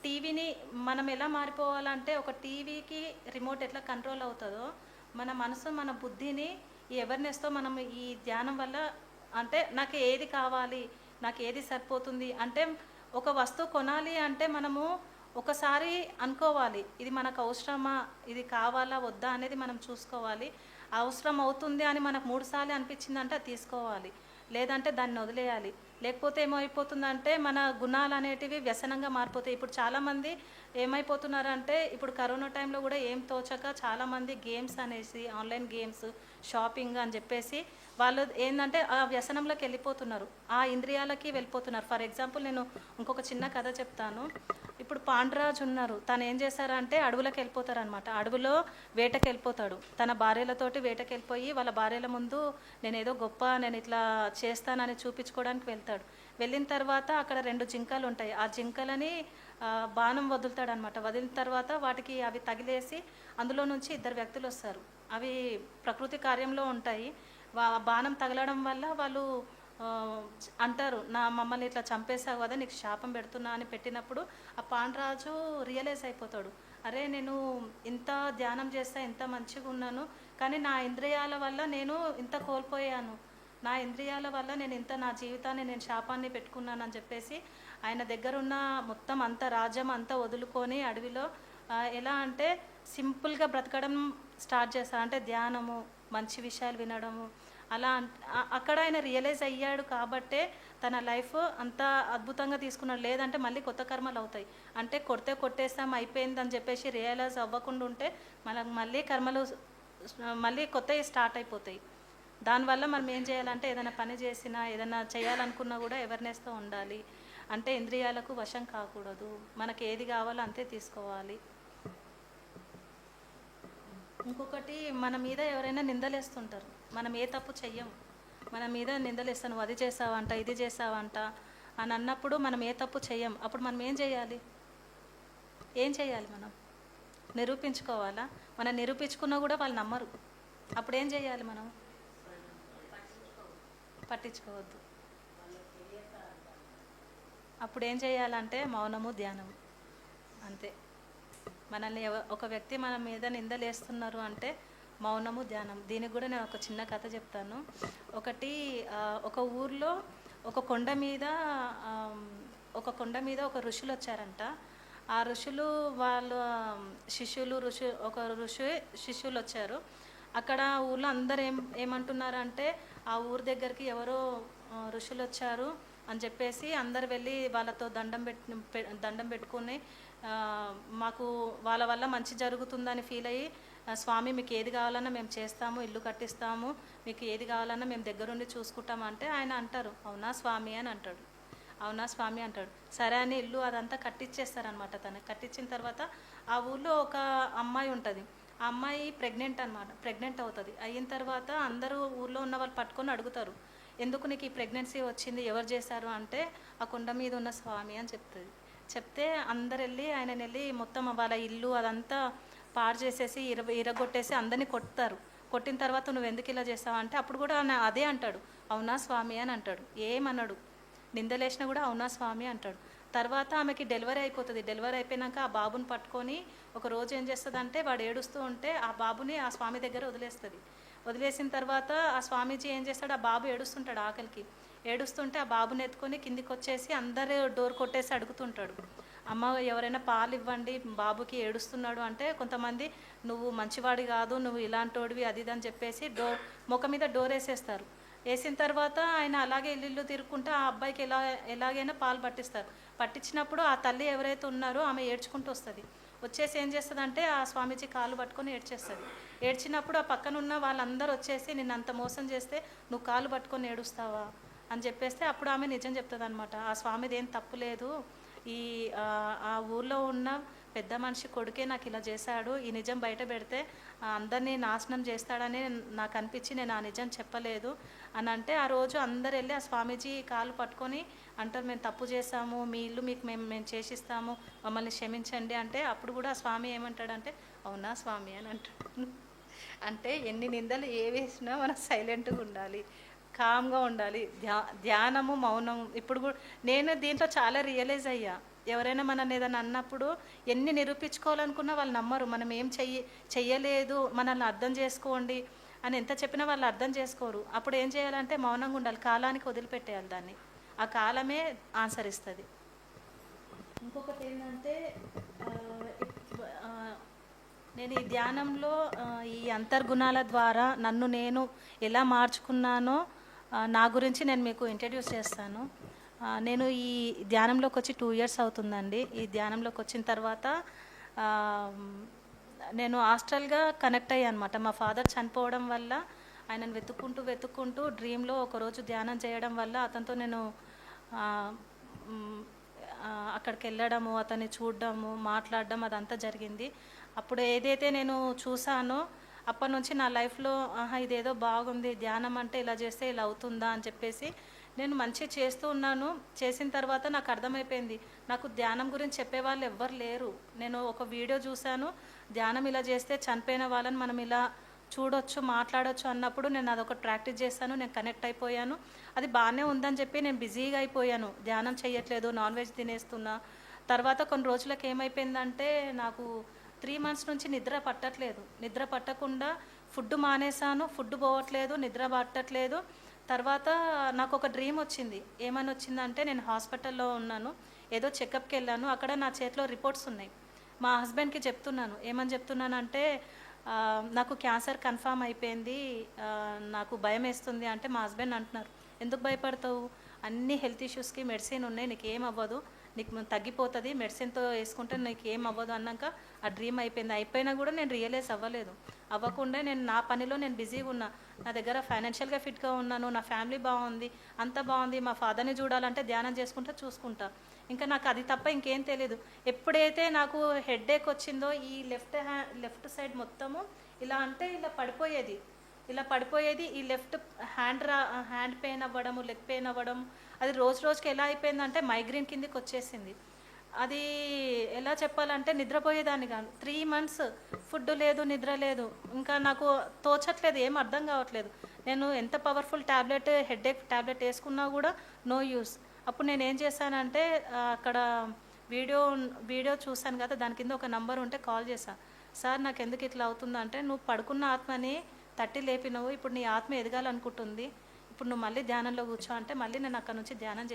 B: టీవీని మనం ఎలా మారిపోవాలంటే, ఒక టీవీకి రిమోట్ ఎట్లా కంట్రోల్ అవుతుందో మన మనసు, మన బుద్ధిని ఈ అవేర్నెస్తో మనం ఈ ధ్యానం వల్ల, అంటే నాకు ఏది కావాలి, నాకు ఏది సరిపోతుంది అంటే, ఒక వస్తువు కొనాలి అంటే మనము ఒకసారి అనుకోవాలి, ఇది మనకు అవసరమా, ఇది కావాలా వద్దా అనేది మనం చూసుకోవాలి. అవసరం అవుతుంది అని మనకు 3 సార్లు అనిపించిందంటే అది తీసుకోవాలి, లేదంటే దాన్ని వదిలేయాలి. లేకపోతే ఏమైపోతుందంటే మన గుణాలు అనేటివి వ్యసనంగా మారిపోతాయి. ఇప్పుడు చాలామంది ఏమైపోతున్నారంటే, ఇప్పుడు కరోనా టైంలో కూడా ఏం తోచక చాలామంది గేమ్స్ అనేసి, ఆన్లైన్ గేమ్స్, షాపింగ్ అని చెప్పేసి వాళ్ళు ఏంటంటే ఆ వ్యసనంలోకి వెళ్ళిపోతున్నారు, ఆ ఇంద్రియాలకి వెళ్ళిపోతున్నారు. ఫర్ ఎగ్జాంపుల్ నేను ఇంకొక చిన్న కథ చెప్తాను. ఇప్పుడు పాండురాజు ఉన్నారు, తను ఏం చేశారంటే అడవులకు వెళ్ళిపోతారనమాట. అడవిలో వేటకి వెళ్ళిపోతాడు, తన భార్యలతోటి వేటకి వెళ్ళిపోయి వాళ్ళ భార్యల ముందు నేను ఏదో గొప్ప, నేను ఇట్లా చేస్తానని చూపించుకోవడానికి వెళ్తాడు. వెళ్ళిన తర్వాత అక్కడ 2 జింకలు ఉంటాయి. ఆ జింకలని బాణం వదులుతాడనమాట. వదిలిన తర్వాత వాటికి అవి తగిలేసి అందులో నుంచి 2 వ్యక్తులు వస్తారు. అవి ప్రకృతి కార్యంలో ఉంటాయి. బాణం తగలడం వల్ల వాళ్ళు అంటారు, మమ్మల్ని ఇట్లా చంపేశావు కదా, నీకు శాపం పెడుతున్నా అని పెట్టినప్పుడు ఆ పాండురాజు రియలైజ్ అయిపోతాడు, అరే నేను ఇంత ధ్యానం చేస్తా, ఇంత మంచిగా ఉన్నాను, కానీ నా ఇంద్రియాల వల్ల నేను ఇంత కోల్పోయాను, నా ఇంద్రియాల వల్ల నేను ఇంత నా జీవితాన్ని నేను శాపాన్ని పెట్టుకున్నానని చెప్పేసి ఆయన దగ్గర ఉన్న మొత్తం అంత రాజ్యం అంతా వదులుకొని అడవిలో ఎలా అంటే సింపుల్గా బ్రతకడం స్టార్ట్ చేస్తాను. అంటే ధ్యానము, మంచి విషయాలు వినడము, అలా అక్కడ ఆయన రియలైజ్ అయ్యాడు కాబట్టే తన లైఫ్ అంత అద్భుతంగా తీసుకున్నాడు. లేదంటే మళ్ళీ కొత్త కర్మలు అవుతాయి. అంటే కొట్టేస్తాం అయిపోయిందని చెప్పేసి రియలైజ్ అవ్వకుండా ఉంటే మనకు మళ్ళీ కర్మలు మళ్ళీ కొత్తవి స్టార్ట్ అయిపోతాయి. దానివల్ల మనం ఏం చేయాలంటే ఏదైనా పని చేసినా ఏదైనా చేయాలనుకున్నా కూడా అవేర్నెస్తో ఉండాలి. అంటే ఇంద్రియాలకు వశం కాకూడదు. మనకి ఏది కావాలో అంతే తీసుకోవాలి. ఇంకొకటి, మన మీద ఎవరైనా నిందలేస్తుంటారు, మనం ఏ తప్పు చెయ్యము, మన మీద నిందలేస్తాను, అది చేసావంట ఇది చేసావంట అని అన్నప్పుడు మనం ఏ తప్పు చెయ్యం. అప్పుడు మనం ఏం చేయాలి? మనం నిరూపించుకోవాలా? మనం నిరూపించుకున్నా కూడా వాళ్ళు నమ్మరు. అప్పుడు ఏం చేయాలి? మనం పట్టించుకోవద్దు. అప్పుడు ఏం చేయాలంటే మౌనము, ధ్యానము, అంతే. మనల్ని ఒక వ్యక్తి మన మీద నిందలేస్తున్నారు అంటే మౌనము, ధ్యానం. దీనికి కూడా నేను ఒక చిన్న కథ చెప్తాను. ఒక ఊర్లో ఒక కొండ మీద ఒక ఋషులు వచ్చారంట. ఆ ఋషులు వాళ్ళ శిష్యులు వచ్చారు. అక్కడ ఊర్లో అందరు ఏమంటున్నారంటే ఆ ఊరు దగ్గరికి ఎవరో ఋషులు వచ్చారు అని చెప్పేసి అందరు వెళ్ళి వాళ్ళతో దండం పెట్టుకుని మాకు వాళ్ళ వల్ల మంచి జరుగుతుందని ఫీల్ అయ్యి, స్వామి మీకు ఏది కావాలన్నా మేము చేస్తాము, ఇల్లు కట్టిస్తాము, మీకు ఏది కావాలన్నా మేము దగ్గరుండి చూసుకుంటాము అంటే ఆయన అంటారు, అవునా స్వామి అని అంటాడు. అవునా స్వామి అంటాడు. సరే అని ఇల్లు అదంతా కట్టించేస్తారనమాట. తనకి కట్టించిన తర్వాత ఆ ఊళ్ళో ఒక అమ్మాయి ఉంటుంది. ఆ అమ్మాయి ప్రెగ్నెంట్ అవుతుంది. అయిన తర్వాత అందరూ ఊళ్ళో ఉన్న వాళ్ళు పట్టుకొని అడుగుతారు, ఎందుకు నీకు ఈ ప్రెగ్నెన్సీ వచ్చింది, ఎవరు చేశారు అంటే ఆ కొండ మీద ఉన్న స్వామి అని చెప్తే అందరు వెళ్ళి ఆయనని వెళ్ళి మొత్తం వాళ్ళ ఇల్లు అదంతా పాడు చేసేసి ఇరగొట్టేసి అందరినీ కొడతారు. కొట్టిన తర్వాత నువ్వు ఎందుకు ఇలా చేస్తావు అంటే అప్పుడు కూడా అదే అంటాడు, అవునా స్వామి అని అంటాడు. ఏమన్నాడు, నిందలేసినా కూడా అవునా స్వామి అంటాడు. తర్వాత ఆమెకి డెలివరీ అయిపోతుంది. డెలివరీ అయిపోయినాక ఆ బాబుని పట్టుకొని ఒక రోజు ఏం చేస్తుంది అంటే వాడు ఏడుస్తూ ఉంటే ఆ బాబుని ఆ స్వామి దగ్గర వదిలేస్తుంది. వదిలేసిన తర్వాత ఆ స్వామీజీ ఏం చేస్తాడు, ఆ బాబు ఏడుస్తుంటాడు, ఆకలికి ఏడుస్తుంటే ఆ బాబుని ఎత్తుకొని కిందికి వచ్చేసి అందరూ డోర్ కొట్టేసి అడుగుతుంటాడు, అమ్మ ఎవరైనా పాలు ఇవ్వండి, బాబుకి ఏడుస్తున్నాడు అంటే కొంతమంది నువ్వు మంచివాడి కాదు, నువ్వు ఇలాంటోడివి అది ఇది అని చెప్పేసి ముఖం మీద డోర్ వేసేస్తారు. వేసిన తర్వాత ఆయన అలాగే ఇల్లు తిరుక్కుంటే ఆ అబ్బాయికి ఎలాగైనా పాలు పట్టించినప్పుడు ఆ తల్లి ఎవరైతే ఉన్నారో ఆమె ఏడ్చుకుంటూ వస్తుంది. వచ్చేసి ఏం చేస్తుందంటే ఆ స్వామీజీ కాలు పట్టుకొని ఏడ్చేస్తుంది. ఏడ్చినప్పుడు ఆ పక్కన ఉన్న వాళ్ళందరూ వచ్చేసి నిన్ను అంత మోసం చేస్తే నువ్వు కాలు పట్టుకొని ఏడుస్తావా అని చెప్పేస్తే అప్పుడు ఆమె నిజం చెప్తుంది అనమాట. ఆ స్వామిది ఏం తప్పు లేదు, ఆ ఊర్లో ఉన్న పెద్ద మనిషి కొడుకే నాకు ఇలా చేశాడు, ఈ నిజం బయట పెడితే అందరినీ నాశనం చేస్తాడని నాకు అనిపించి నేను ఆ నిజం చెప్పలేదు అని అంటే ఆ రోజు అందరు వెళ్ళి ఆ స్వామీజీ కాలు పట్టుకొని అంటారు, మేము తప్పు చేశాము, మీ ఇల్లు మీకు మేము చేసిస్తాము, మమ్మల్ని క్షమించండి అంటే అప్పుడు కూడా ఆ స్వామి ఏమంటాడంటే అవునా స్వామి అని అంటాడు. అంటే ఎన్ని నిందలు ఏ వేసినా మనం సైలెంట్గా ఉండాలి, కామ్గా ఉండాలి. ధ్యానము, మౌనము. ఇప్పుడు కూడా నేను దీంట్లో చాలా రియలైజ్ అయ్యా. ఎవరైనా మనల్ని ఏదైనా అన్నప్పుడు ఎన్ని నిరూపించుకోవాలనుకున్నా వాళ్ళు నమ్మరు. మనం ఏం చెయ్యలేదు, మనల్ని అర్థం చేసుకోండి అని ఎంత చెప్పినా వాళ్ళు అర్థం చేసుకోరు. అప్పుడు ఏం చేయాలంటే మౌనంగా ఉండాలి, కాలానికి వదిలిపెట్టేయాలి దాన్ని. ఆ కాలమే ఆన్సర్ ఇస్తుంది. ఇంకొకటి ఏంటంటే నేను ఈ ధ్యానంలో ఈ అంతర్గుణాల ద్వారా నన్ను నేను ఎలా మార్చుకున్నానో నా గురించి నేను మీకు ఇంట్రడ్యూస్ చేస్తాను. నేను ఈ ధ్యానంలోకి వచ్చి 2 years అవుతుందండి. ఈ ధ్యానంలోకి వచ్చిన తర్వాత నేను హాస్టల్గా కనెక్ట్ అయ్యాను అనమాట. మా ఫాదర్ చనిపోవడం వల్ల ఆయనను వెతుక్కుంటూ డ్రీమ్లో ఒకరోజు ధ్యానం చేయడం వల్ల అతనితో నేను అక్కడికి వెళ్ళడము, అతన్ని చూడడము, మాట్లాడడం అదంతా జరిగింది. అప్పుడు ఏదైతే నేను చూసానో అప్పటి నుంచి నా లైఫ్లో ఇదేదో బాగుంది, ధ్యానం అంటే ఇలా చేస్తే ఇలా అవుతుందా అని చెప్పేసి నేను మంచి చేస్తూ ఉన్నాను. చేసిన తర్వాత నాకు అర్థమైపోయింది, నాకు ధ్యానం గురించి చెప్పేవాళ్ళు ఎవ్వరు లేరు. నేను ఒక వీడియో చూశాను, ధ్యానం ఇలా చేస్తే చనిపోయిన వాళ్ళని మనం ఇలా చూడొచ్చు, మాట్లాడొచ్చు అన్నప్పుడు నేను అదొకటి ప్రాక్టీస్ చేశాను. నేను కనెక్ట్ అయిపోయాను. అది బాగానే ఉందని చెప్పి నేను బిజీగా అయిపోయాను, ధ్యానం చేయట్లేదు, నాన్ వెజ్ తినేస్తున్నా. తర్వాత కొన్ని రోజులకు ఏమైపోయిందంటే నాకు 3 months నుంచి నిద్ర పట్టట్లేదు. నిద్ర పట్టకుండా ఫుడ్ మానేసాను, ఫుడ్ పోవట్లేదు, నిద్ర పట్టట్లేదు. తర్వాత నాకు ఒక డ్రీమ్ వచ్చింది. ఏమని వచ్చిందంటే, నేను హాస్పిటల్లో ఉన్నాను, ఏదో చెకప్కి వెళ్ళాను, అక్కడ నా చేతిలో రిపోర్ట్స్ ఉన్నాయి. మా హస్బెండ్కి చెప్తున్నాను, ఏమని చెప్తున్నానంటే, నాకు క్యాన్సర్ కన్ఫామ్ అయిపోయింది, నాకు భయం వేస్తుంది అంటే మా హస్బెండ్ అంటున్నారు, ఎందుకు భయపడతావు, అన్ని హెల్త్ ఇష్యూస్కి మెడిసిన్ ఉన్నాయి, నీకు ఏం అవ్వదు, నీకు తగ్గిపోతుంది, మెడిసిన్తో వేసుకుంటే నీకు ఏం అవ్వదు అన్నాక ఆ డ్రీమ్ అయిపోయింది. అయిపోయినా కూడా నేను రియలైజ్ అవ్వకుండా నేను నా పనిలో నేను బిజీగా ఉన్నా. నా దగ్గర ఫైనాన్షియల్గా ఫిట్గా ఉన్నాను, నా ఫ్యామిలీ బాగుంది, అంత బాగుంది, మా ఫాదర్ని చూడాలంటే ధ్యానం చూసుకుంటా. ఇంకా నాకు అది తప్ప ఇంకేం తెలియదు. ఎప్పుడైతే నాకు హెడ్ఏక్ వచ్చిందో ఈ లెఫ్ట్ సైడ్ మొత్తము ఇలా అంటే ఇలా పడిపోయేది. ఈ లెఫ్ట్ హ్యాండ్ పెయిన్ అవ్వడము, లెగ్ పెయిన్ అవ్వడం, అది రోజుకి ఎలా అయిపోయిందంటే మైగ్రేన్ కిందకి వచ్చేసింది. అది ఎలా చెప్పాలంటే నిద్రపోయేదాన్ని కాదు. 3 months ఫుడ్ లేదు, నిద్ర లేదు, ఇంకా నాకు తోచట్లేదు, ఏం అర్థం కావట్లేదు. నేను ఎంత పవర్ఫుల్ హెడ్ఏక్ ట్యాబ్లెట్ వేసుకున్నా కూడా నో యూస్. అప్పుడు నేను ఏం చేశానంటే, అక్కడ వీడియో చూశాను కదా, దాని కింద ఒక నంబర్ ఉంటే కాల్ చేశాను. సార్ నాకు ఎందుకు ఇట్లా అవుతుందంటే, నువ్వు పడుకున్న ఆత్మని తట్టి లేపినవు, ఇప్పుడు నీ ఆత్మ ఎదగాలనుకుంటుంది, ఇప్పుడు నువ్వు మళ్ళీ ధ్యానంలో కూర్చో అంటే మళ్ళీ నేను అక్కడ నుంచి ధ్యానం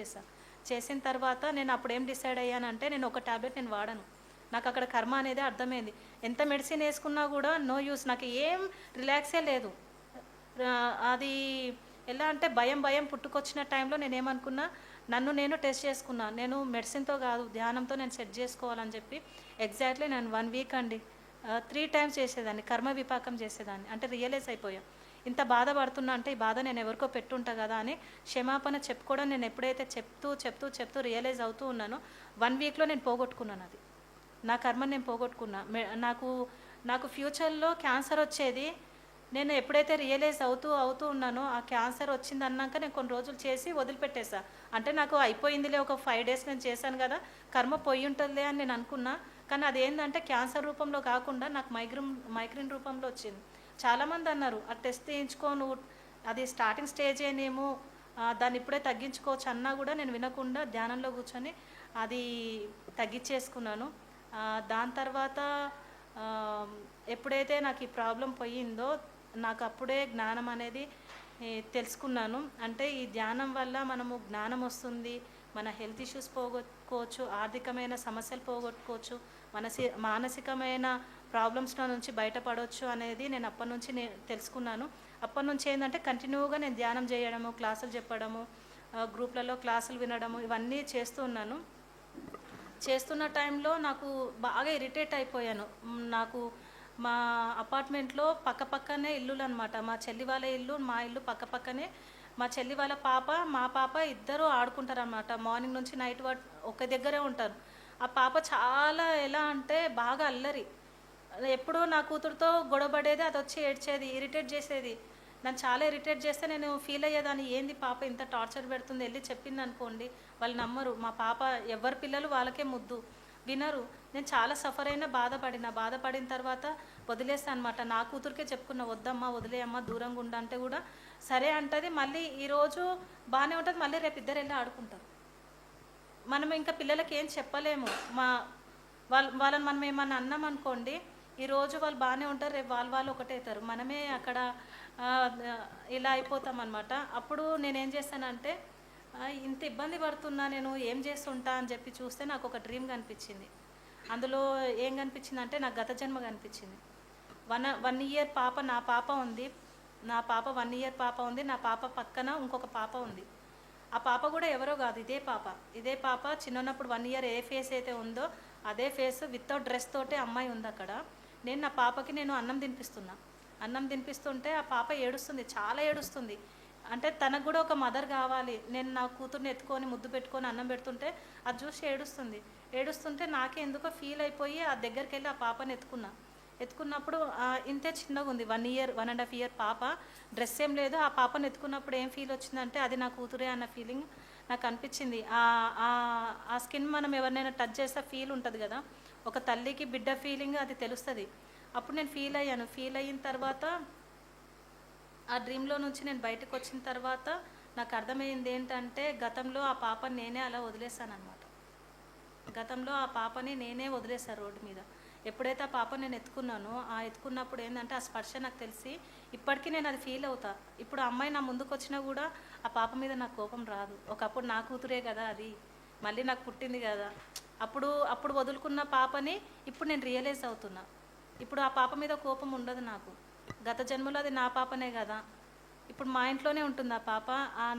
B: చేసిన తర్వాత నేను అప్పుడు ఏం డిసైడ్ అయ్యానంటే, నేను ఒక ట్యాబ్లెట్ నేను వాడను. నాకు అక్కడ కర్మ అనేది అర్థమైంది. ఎంత మెడిసిన్ వేసుకున్నా కూడా నో యూస్, నాకు ఏం రిలాక్సే లేదు. అది ఎలా అంటే భయం పుట్టుకొచ్చిన టైంలో నేను ఏమనుకున్నా, నన్ను నేను టెస్ట్ చేసుకున్నా, నేను మెడిసిన్తో కాదు ధ్యానంతో నేను సెట్ చేసుకోవాలని చెప్పి ఎగ్జాక్ట్లీ నేను 1 week అండి 3 times చేసేదాన్ని, కర్మ విపాకం చేసేదాన్ని. అంటే రియలైజ్ అయిపోయా, ఇంత బాధపడుతున్నా అంటే ఈ బాధ నేను ఎవరికో పెట్టుంటా కదా అని క్షమాపణ చెప్పుకోవడం నేను ఎప్పుడైతే చెప్తూ రియలైజ్ అవుతూ ఉన్నానో 1 weekలో నేను పోగొట్టుకున్నాను. అది నా కర్మని నేను పోగొట్టుకున్నా. నాకు ఫ్యూచర్లో క్యాన్సర్ వచ్చేది. నేను ఎప్పుడైతే రియలైజ్ అవుతూ ఉన్నానో, ఆ క్యాన్సర్ వచ్చింది అన్నాక నేను కొన్ని రోజులు చేసి వదిలిపెట్టేసా. అంటే నాకు అయిపోయిందిలే, ఒక 5 days నేను చేశాను కదా, కర్మ పోయి ఉంటుందిలే అని నేను అనుకున్నా. కానీ అదేంటంటే క్యాన్సర్ రూపంలో కాకుండా నాకు మైగ్రేన్ రూపంలో వచ్చింది. చాలామంది అన్నారు, ఆ టెస్ట్ చేయించుకో, నువ్వు అది స్టార్టింగ్ స్టేజ్ ఏనేమో, దాన్ని ఇప్పుడే తగ్గించుకోవచ్చు అన్నా కూడా నేను వినకుండా ధ్యానంలో కూర్చొని అది తగ్గించేసుకున్నాను. దాని తర్వాత ఎప్పుడైతే నాకు ఈ ప్రాబ్లం పోయిందో, నాకు అప్పుడే జ్ఞానం అనేది తెలుసుకున్నాను. అంటే ఈ ధ్యానం వల్ల మనము జ్ఞానం వస్తుంది, మన హెల్త్ ఇష్యూస్ పోగొట్టుకోవచ్చు, ఆర్థికమైన సమస్యలు పోగొట్టుకోవచ్చు, మానసికమైన ప్రాబ్లమ్స్లో నుంచి బయటపడవచ్చు అనేది నేను అప్పటి నుంచి తెలుసుకున్నాను. అప్పటి నుంచి ఏంటంటే కంటిన్యూగా నేను ధ్యానం చేయడము, క్లాసులు చెప్పడము, గ్రూప్లలో క్లాసులు వినడము, ఇవన్నీ చేస్తున్న టైంలో నాకు బాగా ఇరిటేట్ అయిపోయాను. నాకు మా అపార్ట్మెంట్లో పక్కనే ఇల్లులు అనమాట. మా చెల్లి వాళ్ళ ఇల్లు, మా ఇల్లు పక్కనే. మా చెల్లి వాళ్ళ పాప, మా పాప ఇద్దరు ఆడుకుంటారు అనమాట. మార్నింగ్ నుంచి నైట్ ఒక దగ్గరే ఉంటారు. ఆ పాప చాలా ఎలా అంటే బాగా అల్లరి, ఎప్పుడూ నా కూతురుతో గొడవపడేది, అది వచ్చి ఏడ్చేది, ఇరిటేట్ చేసేది. నన్ను చాలా ఇరిటేట్ చేస్తే నేను ఫీల్ అయ్యేదాన్ని, ఏంది పాప ఇంత టార్చర్ పెడుతుంది, వెళ్ళి చెప్పింది అనుకోండి వాళ్ళు నమ్మరు. మా పాప ఎవరి పిల్లలు వాళ్ళకే ముద్దు, వినరు. నేను చాలా సఫర్ అయినా బాధపడిన తర్వాత వదిలేస్తాను అనమాట. నా కూతురికే చెప్పుకున్నా, వద్దమ్మా వదిలేయమ్మా దూరంగా ఉండంటే కూడా సరే అంటది. మళ్ళీ ఈరోజు బాగానే ఉంటుంది, మళ్ళీ రేపు ఇద్దరు వెళ్ళి ఆడుకుంటారు. మనం ఇంకా పిల్లలకి ఏం చెప్పలేము. వాళ్ళని మనం ఏమన్నా అన్నాం అనుకోండి, ఈరోజు వాళ్ళు బాగానే ఉంటారు, రేపు వాళ్ళు ఒకటే అవుతారు. మనమే అక్కడ ఇలా అయిపోతాం అనమాట. అప్పుడు నేనేం చేస్తానంటే, ఇంత ఇబ్బంది పడుతున్నా, నేను ఏం చేస్తుంటా అని చెప్పి చూస్తే నాకు ఒక డ్రీమ్ కనిపించింది. అందులో ఏం కనిపించింది అంటే, నాకు గత జన్మ కనిపించింది. 1 year పాప, నా పాప ఉంది. నా పాప 1 year పాప ఉంది. నా పాప పక్కన ఇంకొక పాప ఉంది. ఆ పాప కూడా ఎవరో కాదు, ఇదే పాప చిన్నప్పుడు 1 year ఏ ఫేస్ అయితే ఉందో అదే ఫేస్ వితౌట్ డ్రెస్ తోటే అమ్మాయి ఉంది అక్కడ. నా పాపకి అన్నం తినిపిస్తుంటే ఆ పాప ఏడుస్తుంది, చాలా ఏడుస్తుంది. అంటే తనకు కూడా ఒక మదర్ కావాలి. నేను నా కూతుర్ని ఎత్తుకొని ముద్దు పెట్టుకొని అన్నం పెడుతుంటే అది చూసి ఏడుస్తుంటే నాకే ఎందుకో ఫీల్ అయిపోయి ఆ దగ్గరికి వెళ్ళి ఆ పాపని ఎత్తుకున్నప్పుడు ఇంతే చిన్నగా ఉంది, 1.5 year పాప, డ్రెస్ ఏం లేదు. ఆ పాపను ఎత్తుకున్నప్పుడు ఏం ఫీల్ వచ్చిందంటే, అది నా కూతురే అన్న ఫీలింగ్ నాకు అనిపించింది. ఆ స్కిన్ మనం ఎవరినైనా టచ్ చేస్తే ఫీల్ ఉంటుంది కదా, ఒక తల్లికి బిడ్డ ఫీలింగ్ అది తెలుస్తుంది. అప్పుడు నేను ఫీల్ అయిన తర్వాత ఆ డ్రీమ్లో నుంచి నేను బయటకు వచ్చిన తర్వాత నాకు అర్థమైంది ఏంటంటే, గతంలో ఆ పాపని నేనే అలా వదిలేసాను అనమాట. గతంలో ఆ పాపని నేనే వదిలేసాను రోడ్డు మీద. ఎప్పుడైతే ఆ పాప నేను ఎత్తుకున్నానో ఆ ఎత్తుకున్నప్పుడు ఏంటంటే ఆ స్పర్శ నాకు తెలిసి ఇప్పటికీ నేను అది ఫీల్ అవుతా. ఇప్పుడు ఆ అమ్మాయి నా ముందుకు వచ్చినా కూడా ఆ పాప మీద నాకు కోపం రాదు. ఒకప్పుడు నా కూతురే కదా అది, మళ్ళీ నాకు పుట్టింది కదా. అప్పుడు అప్పుడు వదులుకున్న పాపని ఇప్పుడు నేను రియలైజ్ అవుతున్నా. ఇప్పుడు ఆ పాప మీద కోపం ఉండదు నాకు. గత జన్మలో అది నా పాపనే కదా. ఇప్పుడు మా ఇంట్లోనే ఉంటుంది ఆ పాప.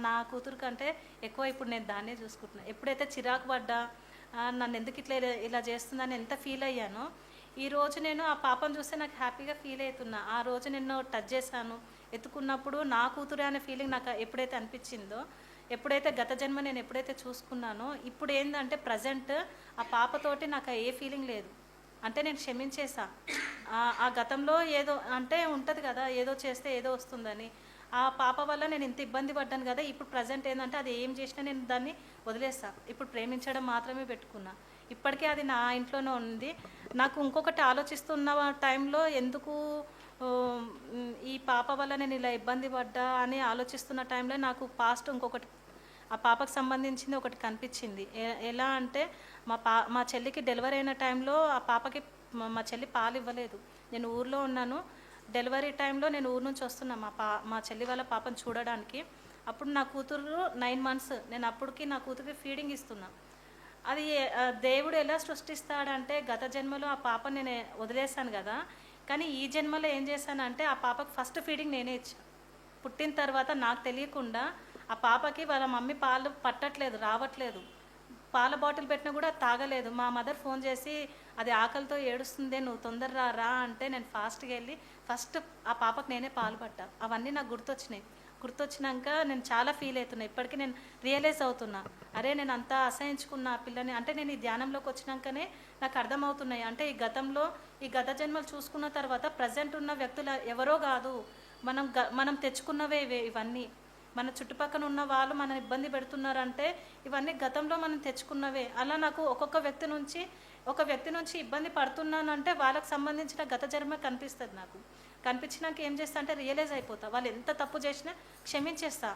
B: నా కూతురు కంటే ఎక్కువ ఇప్పుడు నేను దాన్నే చూసుకుంటున్నా. ఎప్పుడైతే చిరాకు పడ్డా నన్ను ఎందుకు ఇట్లా ఇలా చేస్తుందని ఎంత ఫీల్ అయ్యానో, ఈరోజు నేను ఆ పాపను చూస్తే నాకు హ్యాపీగా ఫీల్ అవుతున్నా. ఆ రోజు నిన్ను టచ్ చేశాను ఎత్తుకున్నప్పుడు నా కూతురే అనే ఫీలింగ్ నాకు ఎప్పుడైతే అనిపించిందో, ఎప్పుడైతే గత జన్మ నేను ఎప్పుడైతే చూసుకున్నానో, ఇప్పుడు ఏంటంటే ప్రజెంట్ ఆ పాపతోటి నాకు ఏ ఫీలింగ్ లేదు. అంటే నేను క్షమించేసా. ఆ గతంలో ఏదో అంటే ఉంటుంది కదా, ఏదో చేస్తే ఏదో వస్తుందని. ఆ పాప వల్ల నేను ఇంత ఇబ్బంది పడ్డాను కదా. ఇప్పుడు ప్రజెంట్ ఏంటంటే అది ఏం చేసినా నేను దాన్ని వదిలేస్తా. ఇప్పుడు ప్రేమించడం మాత్రమే పెట్టుకున్నా. ఇప్పటికే అది నా ఇంట్లోనే ఉంది. నాకు ఇంకొకటి ఆలోచిస్తున్న టైంలో ఎందుకు ఈ పాప వల్ల నేను ఇలా ఇబ్బంది పడ్డా అని ఆలోచిస్తున్న టైంలో నాకు పాస్ట్ ఇంకొకటి ఆ పాపకు సంబంధించింది ఒకటి కనిపించింది. ఎలా అంటే మా చెల్లికి డెలివరీ అయిన టైంలో ఆ పాపకి మా చెల్లి పాలు ఇవ్వలేదు. నేను ఊర్లో ఉన్నాను. డెలివరీ టైంలో నేను ఊరు నుంచి వస్తున్నా మా చెల్లి వాళ్ళ పాపను చూడడానికి. అప్పుడు నా కూతురు 9 months. నేను అప్పటికి నా కూతురికి ఫీడింగ్ ఇస్తున్నా. అది దేవుడు ఎలా సృష్టిస్తాడంటే, గత జన్మలో ఆ పాపను నేను వదిలేశాను కదా, కానీ ఈ జన్మలో ఏం చేశానంటే ఆ పాపకు ఫస్ట్ ఫీడింగ్ నేనే ఇచ్చాను. పుట్టిన తర్వాత నాకు తెలియకుండా ఆ పాపకి వాళ్ళ మమ్మీ పాలు పట్టట్లేదు, రావట్లేదు. పాల బాటిల్ పెట్టినా కూడా తాగలేదు. మా మదర్ ఫోన్ చేసి అది ఆకలితో ఏడుస్తుంది, నువ్వు తొందరగా రా అంటే నేను ఫాస్ట్గా వెళ్ళి ఫస్ట్ ఆ పాపకు నేనే పాలు పట్టా. అవన్నీ నాకు గుర్తొచ్చినాయి. గుర్తొచ్చినాక నేను చాలా ఫీల్ అవుతున్నా. ఇప్పటికీ నేను రియలైజ్ అవుతున్నా, అరే నేను అంతా అసహించుకున్న ఆ పిల్లని. అంటే నేను ఈ ధ్యానంలోకి వచ్చినాకనే నాకు అర్థమవుతున్నాయి. అంటే ఈ గతంలో ఈ గత జన్మలు చూసుకున్న తర్వాత ప్రజెంట్ ఉన్న వ్యక్తులు ఎవరో కాదు, మనం తెచ్చుకున్నవే ఇవన్నీ. మన చుట్టుపక్కల ఉన్న వాళ్ళు మనం ఇబ్బంది పెడుతున్నారంటే ఇవన్నీ గతంలో మనం తెచ్చుకున్నవే. అలా నాకు ఒక వ్యక్తి నుంచి ఇబ్బంది పడుతున్నానంటే వాళ్ళకి సంబంధించిన గత జన్మ కనిపిస్తుంది నాకు. కనిపించినాక ఏం చేస్తా అంటే రియలైజ్ అయిపోతా. వాళ్ళు ఎంత తప్పు చేసినా క్షమించేస్తా.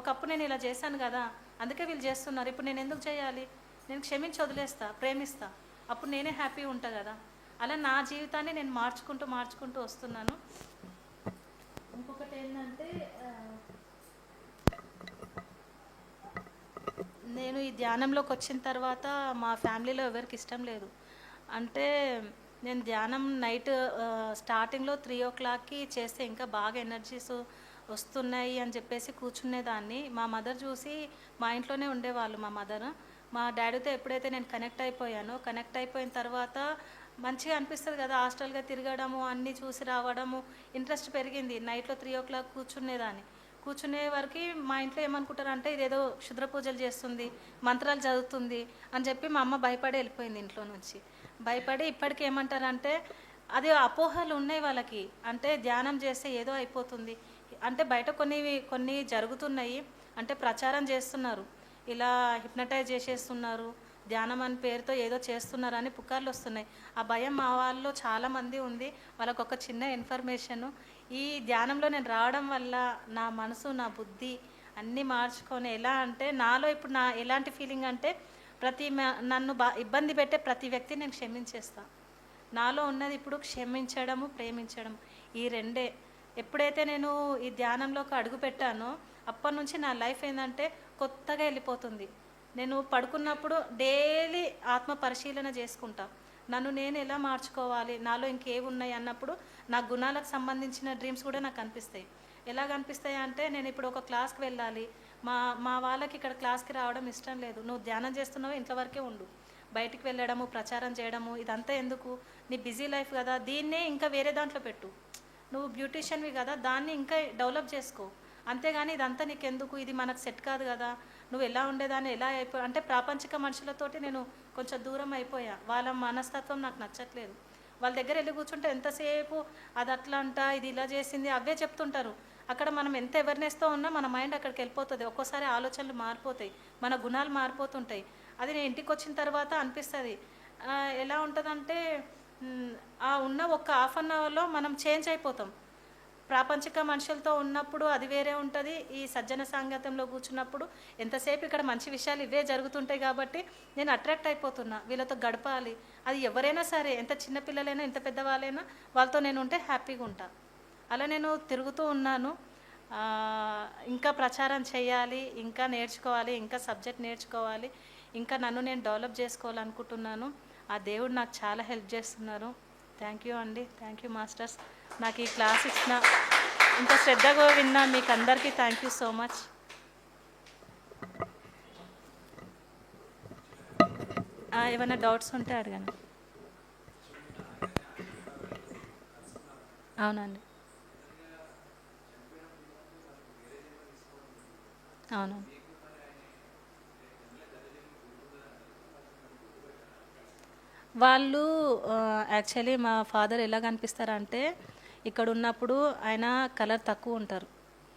B: ఒకప్పుడు నేను ఇలా చేశాను కదా, అందుకే వీళ్ళు చేస్తున్నారు, ఇప్పుడు నేను ఎందుకు చేయాలి, నేను క్షమించి వదిలేస్తా, ప్రేమిస్తా. అప్పుడు నేనే హ్యాపీ ఉంటా కదా. అలా నా జీవితాన్ని నేను మార్చుకుంటూ వస్తున్నాను. ఇంకొకటి ఏంటంటే నేను ఈ ధ్యానంలోకి వచ్చిన తర్వాత మా ఫ్యామిలీలో ఎవరికి ఇష్టం లేదు. అంటే నేను ధ్యానం నైట్ స్టార్టింగ్లో 3 o'clockకి చేస్తే ఇంకా బాగా ఎనర్జీస్ వస్తున్నాయి అని చెప్పేసి కూర్చునేదాన్ని. మా మదర్ చూసి, మా ఇంట్లోనే ఉండేవాళ్ళు మా మదర్. మా డాడీతో ఎప్పుడైతే నేను కనెక్ట్ అయిపోయిన తర్వాత మంచిగా అనిపిస్తుంది కదా, హాస్టల్గా తిరగడము, అన్నీ చూసి రావడము, ఇంట్రెస్ట్ పెరిగింది. నైట్లో 3 o'clock కూర్చునేదాన్ని. కూర్చునే వరకు మా ఇంట్లో ఏమనుకుంటారంటే ఇదేదో క్షుద్ర పూజలు చేస్తుంది, మంత్రాలు చదువుతుంది అని చెప్పి మా అమ్మ భయపడి వెళ్ళిపోయింది ఇంట్లో నుంచి. భయపడి ఇప్పటికీ ఏమంటారంటే అది అపోహలు ఉన్నాయి వాళ్ళకి. అంటే ధ్యానం చేస్తే ఏదో అయిపోతుంది అంటే బయట కొన్ని జరుగుతున్నాయి. అంటే ప్రచారం చేస్తున్నారు, ఇలా హిప్నటైజ్ చేసేస్తున్నారు, ధ్యానం అని పేరుతో ఏదో చేస్తున్నారని పుకార్లు వస్తున్నాయి. ఆ భయం మా వాళ్ళలో చాలామంది ఉంది. వాళ్ళకు ఒక చిన్న ఇన్ఫర్మేషను, ఈ ధ్యానంలో నేను రావడం వల్ల నా మనసు, నా బుద్ధి అన్నీ మార్చుకొని ఎలా అంటే నాలో ఇప్పుడు ఎలాంటి ఫీలింగ్ అంటే నన్ను ఇబ్బంది పెట్టే ప్రతి వ్యక్తిని నేను క్షమించేస్తాను. నాలో ఉన్నది ఇప్పుడు క్షమించడము, ప్రేమించడం, ఈ రెండే. ఎప్పుడైతే నేను ఈ ధ్యానంలోకి అడుగు పెట్టానో అప్పటి నుంచి నా లైఫ్ ఏంటంటే కొత్తగా వెళ్ళిపోతుంది. నేను పడుకున్నప్పుడు డైలీ ఆత్మ పరిశీలన చేసుకుంటా. నన్ను నేను ఎలా మార్చుకోవాలి, నాలో ఇంకేమున్నాయి అన్నప్పుడు నా గుణాలకు సంబంధించిన డ్రీమ్స్ కూడా నాకు కనిపిస్తాయి. ఎలా కనిపిస్తాయి అంటే నేను ఇప్పుడు ఒక క్లాస్కి వెళ్ళాలి, మా వాళ్ళకి ఇక్కడ క్లాస్కి రావడం ఇష్టం లేదు, నువ్వు ధ్యానం చేస్తున్నావు ఇంట్లో వరకే ఉండు, బయటికి వెళ్ళడము, ప్రచారం చేయడము ఇదంతా ఎందుకు, నీ బిజీ లైఫ్ కదా, దీన్నే ఇంకా వేరే దాంట్లో పెట్టు, నువ్వు బ్యూటీషియన్వి కదా, దాన్ని ఇంకా డెవలప్ చేసుకో, అంతేగాని ఇదంతా నీకెందుకు, ఇది మనకు సెట్ కాదు కదా, నువ్వు ఎలా ఉండేదాన్ని ఎలా అంటే ప్రాపంచిక మనుషులతోటి నేను కొంచెం దూరం అయిపోయా. వాళ్ళ మనస్తత్వం నాకు నచ్చట్లేదు. వాళ్ళ దగ్గర వెళ్ళి కూర్చుంటే ఎంతసేపు అది అట్లా అంట, ఇది ఇలా చేసింది, అవే చెప్తుంటారు. అక్కడ మనం ఎంత అవేర్నెస్తో ఉన్నా మన మైండ్ అక్కడికి వెళ్ళిపోతుంది. ఒక్కోసారి ఆలోచనలు మారిపోతాయి, మన గుణాలు మారిపోతుంటాయి. అది నేను ఇంటికి వచ్చిన తర్వాత అనిపిస్తుంది. ఎలా ఉంటుందంటే ఉన్న ఒక ½ అవర్లో మనం చేంజ్ అయిపోతాం. ప్రాపంచిక మనుషులతో ఉన్నప్పుడు అది వేరే ఉంటుంది, ఈ సజ్జన సాంగత్యంలో కూర్చున్నప్పుడు ఎంతసేపు ఇక్కడ మంచి విషయాలు ఇవే జరుగుతుంటాయి కాబట్టి నేను అట్రాక్ట్ అయిపోతున్నా, వీళ్ళతో గడపాలి. అది ఎవరైనా సరే, ఎంత చిన్నపిల్లలైనా ఎంత పెద్దవాళ్ళైనా వాళ్ళతో నేను ఉంటే హ్యాపీగా ఉంటా. అలా నేను తిరుగుతూ ఉన్నాను. ఇంకా ప్రచారం చేయాలి, ఇంకా నేర్చుకోవాలి, ఇంకా సబ్జెక్ట్ నేర్చుకోవాలి, ఇంకా నన్ను నేను డెవలప్ చేసుకోవాలనుకుంటున్నాను. ఆ దేవుడు నాకు చాలా హెల్ప్ చేస్తున్నారు. థ్యాంక్ యూ అండి, థ్యాంక్ యూ మాస్టర్స్. నాకు ఈ క్లాస్ ఇచ్చిన, ఇంత శ్రద్ధగా విన్నా మీకు అందరికీ థ్యాంక్ యూ సో మచ్. ఏమైనా డౌట్స్ ఉంటే అడగండి. అవునండి, అవును. వాళ్ళు యాక్చువల్లీ మా ఫాదర్ ఎలా కనిపిస్తారంటే, ఇక్కడ ఉన్నప్పుడు ఆయన కలర్ తక్కువ ఉంటారు,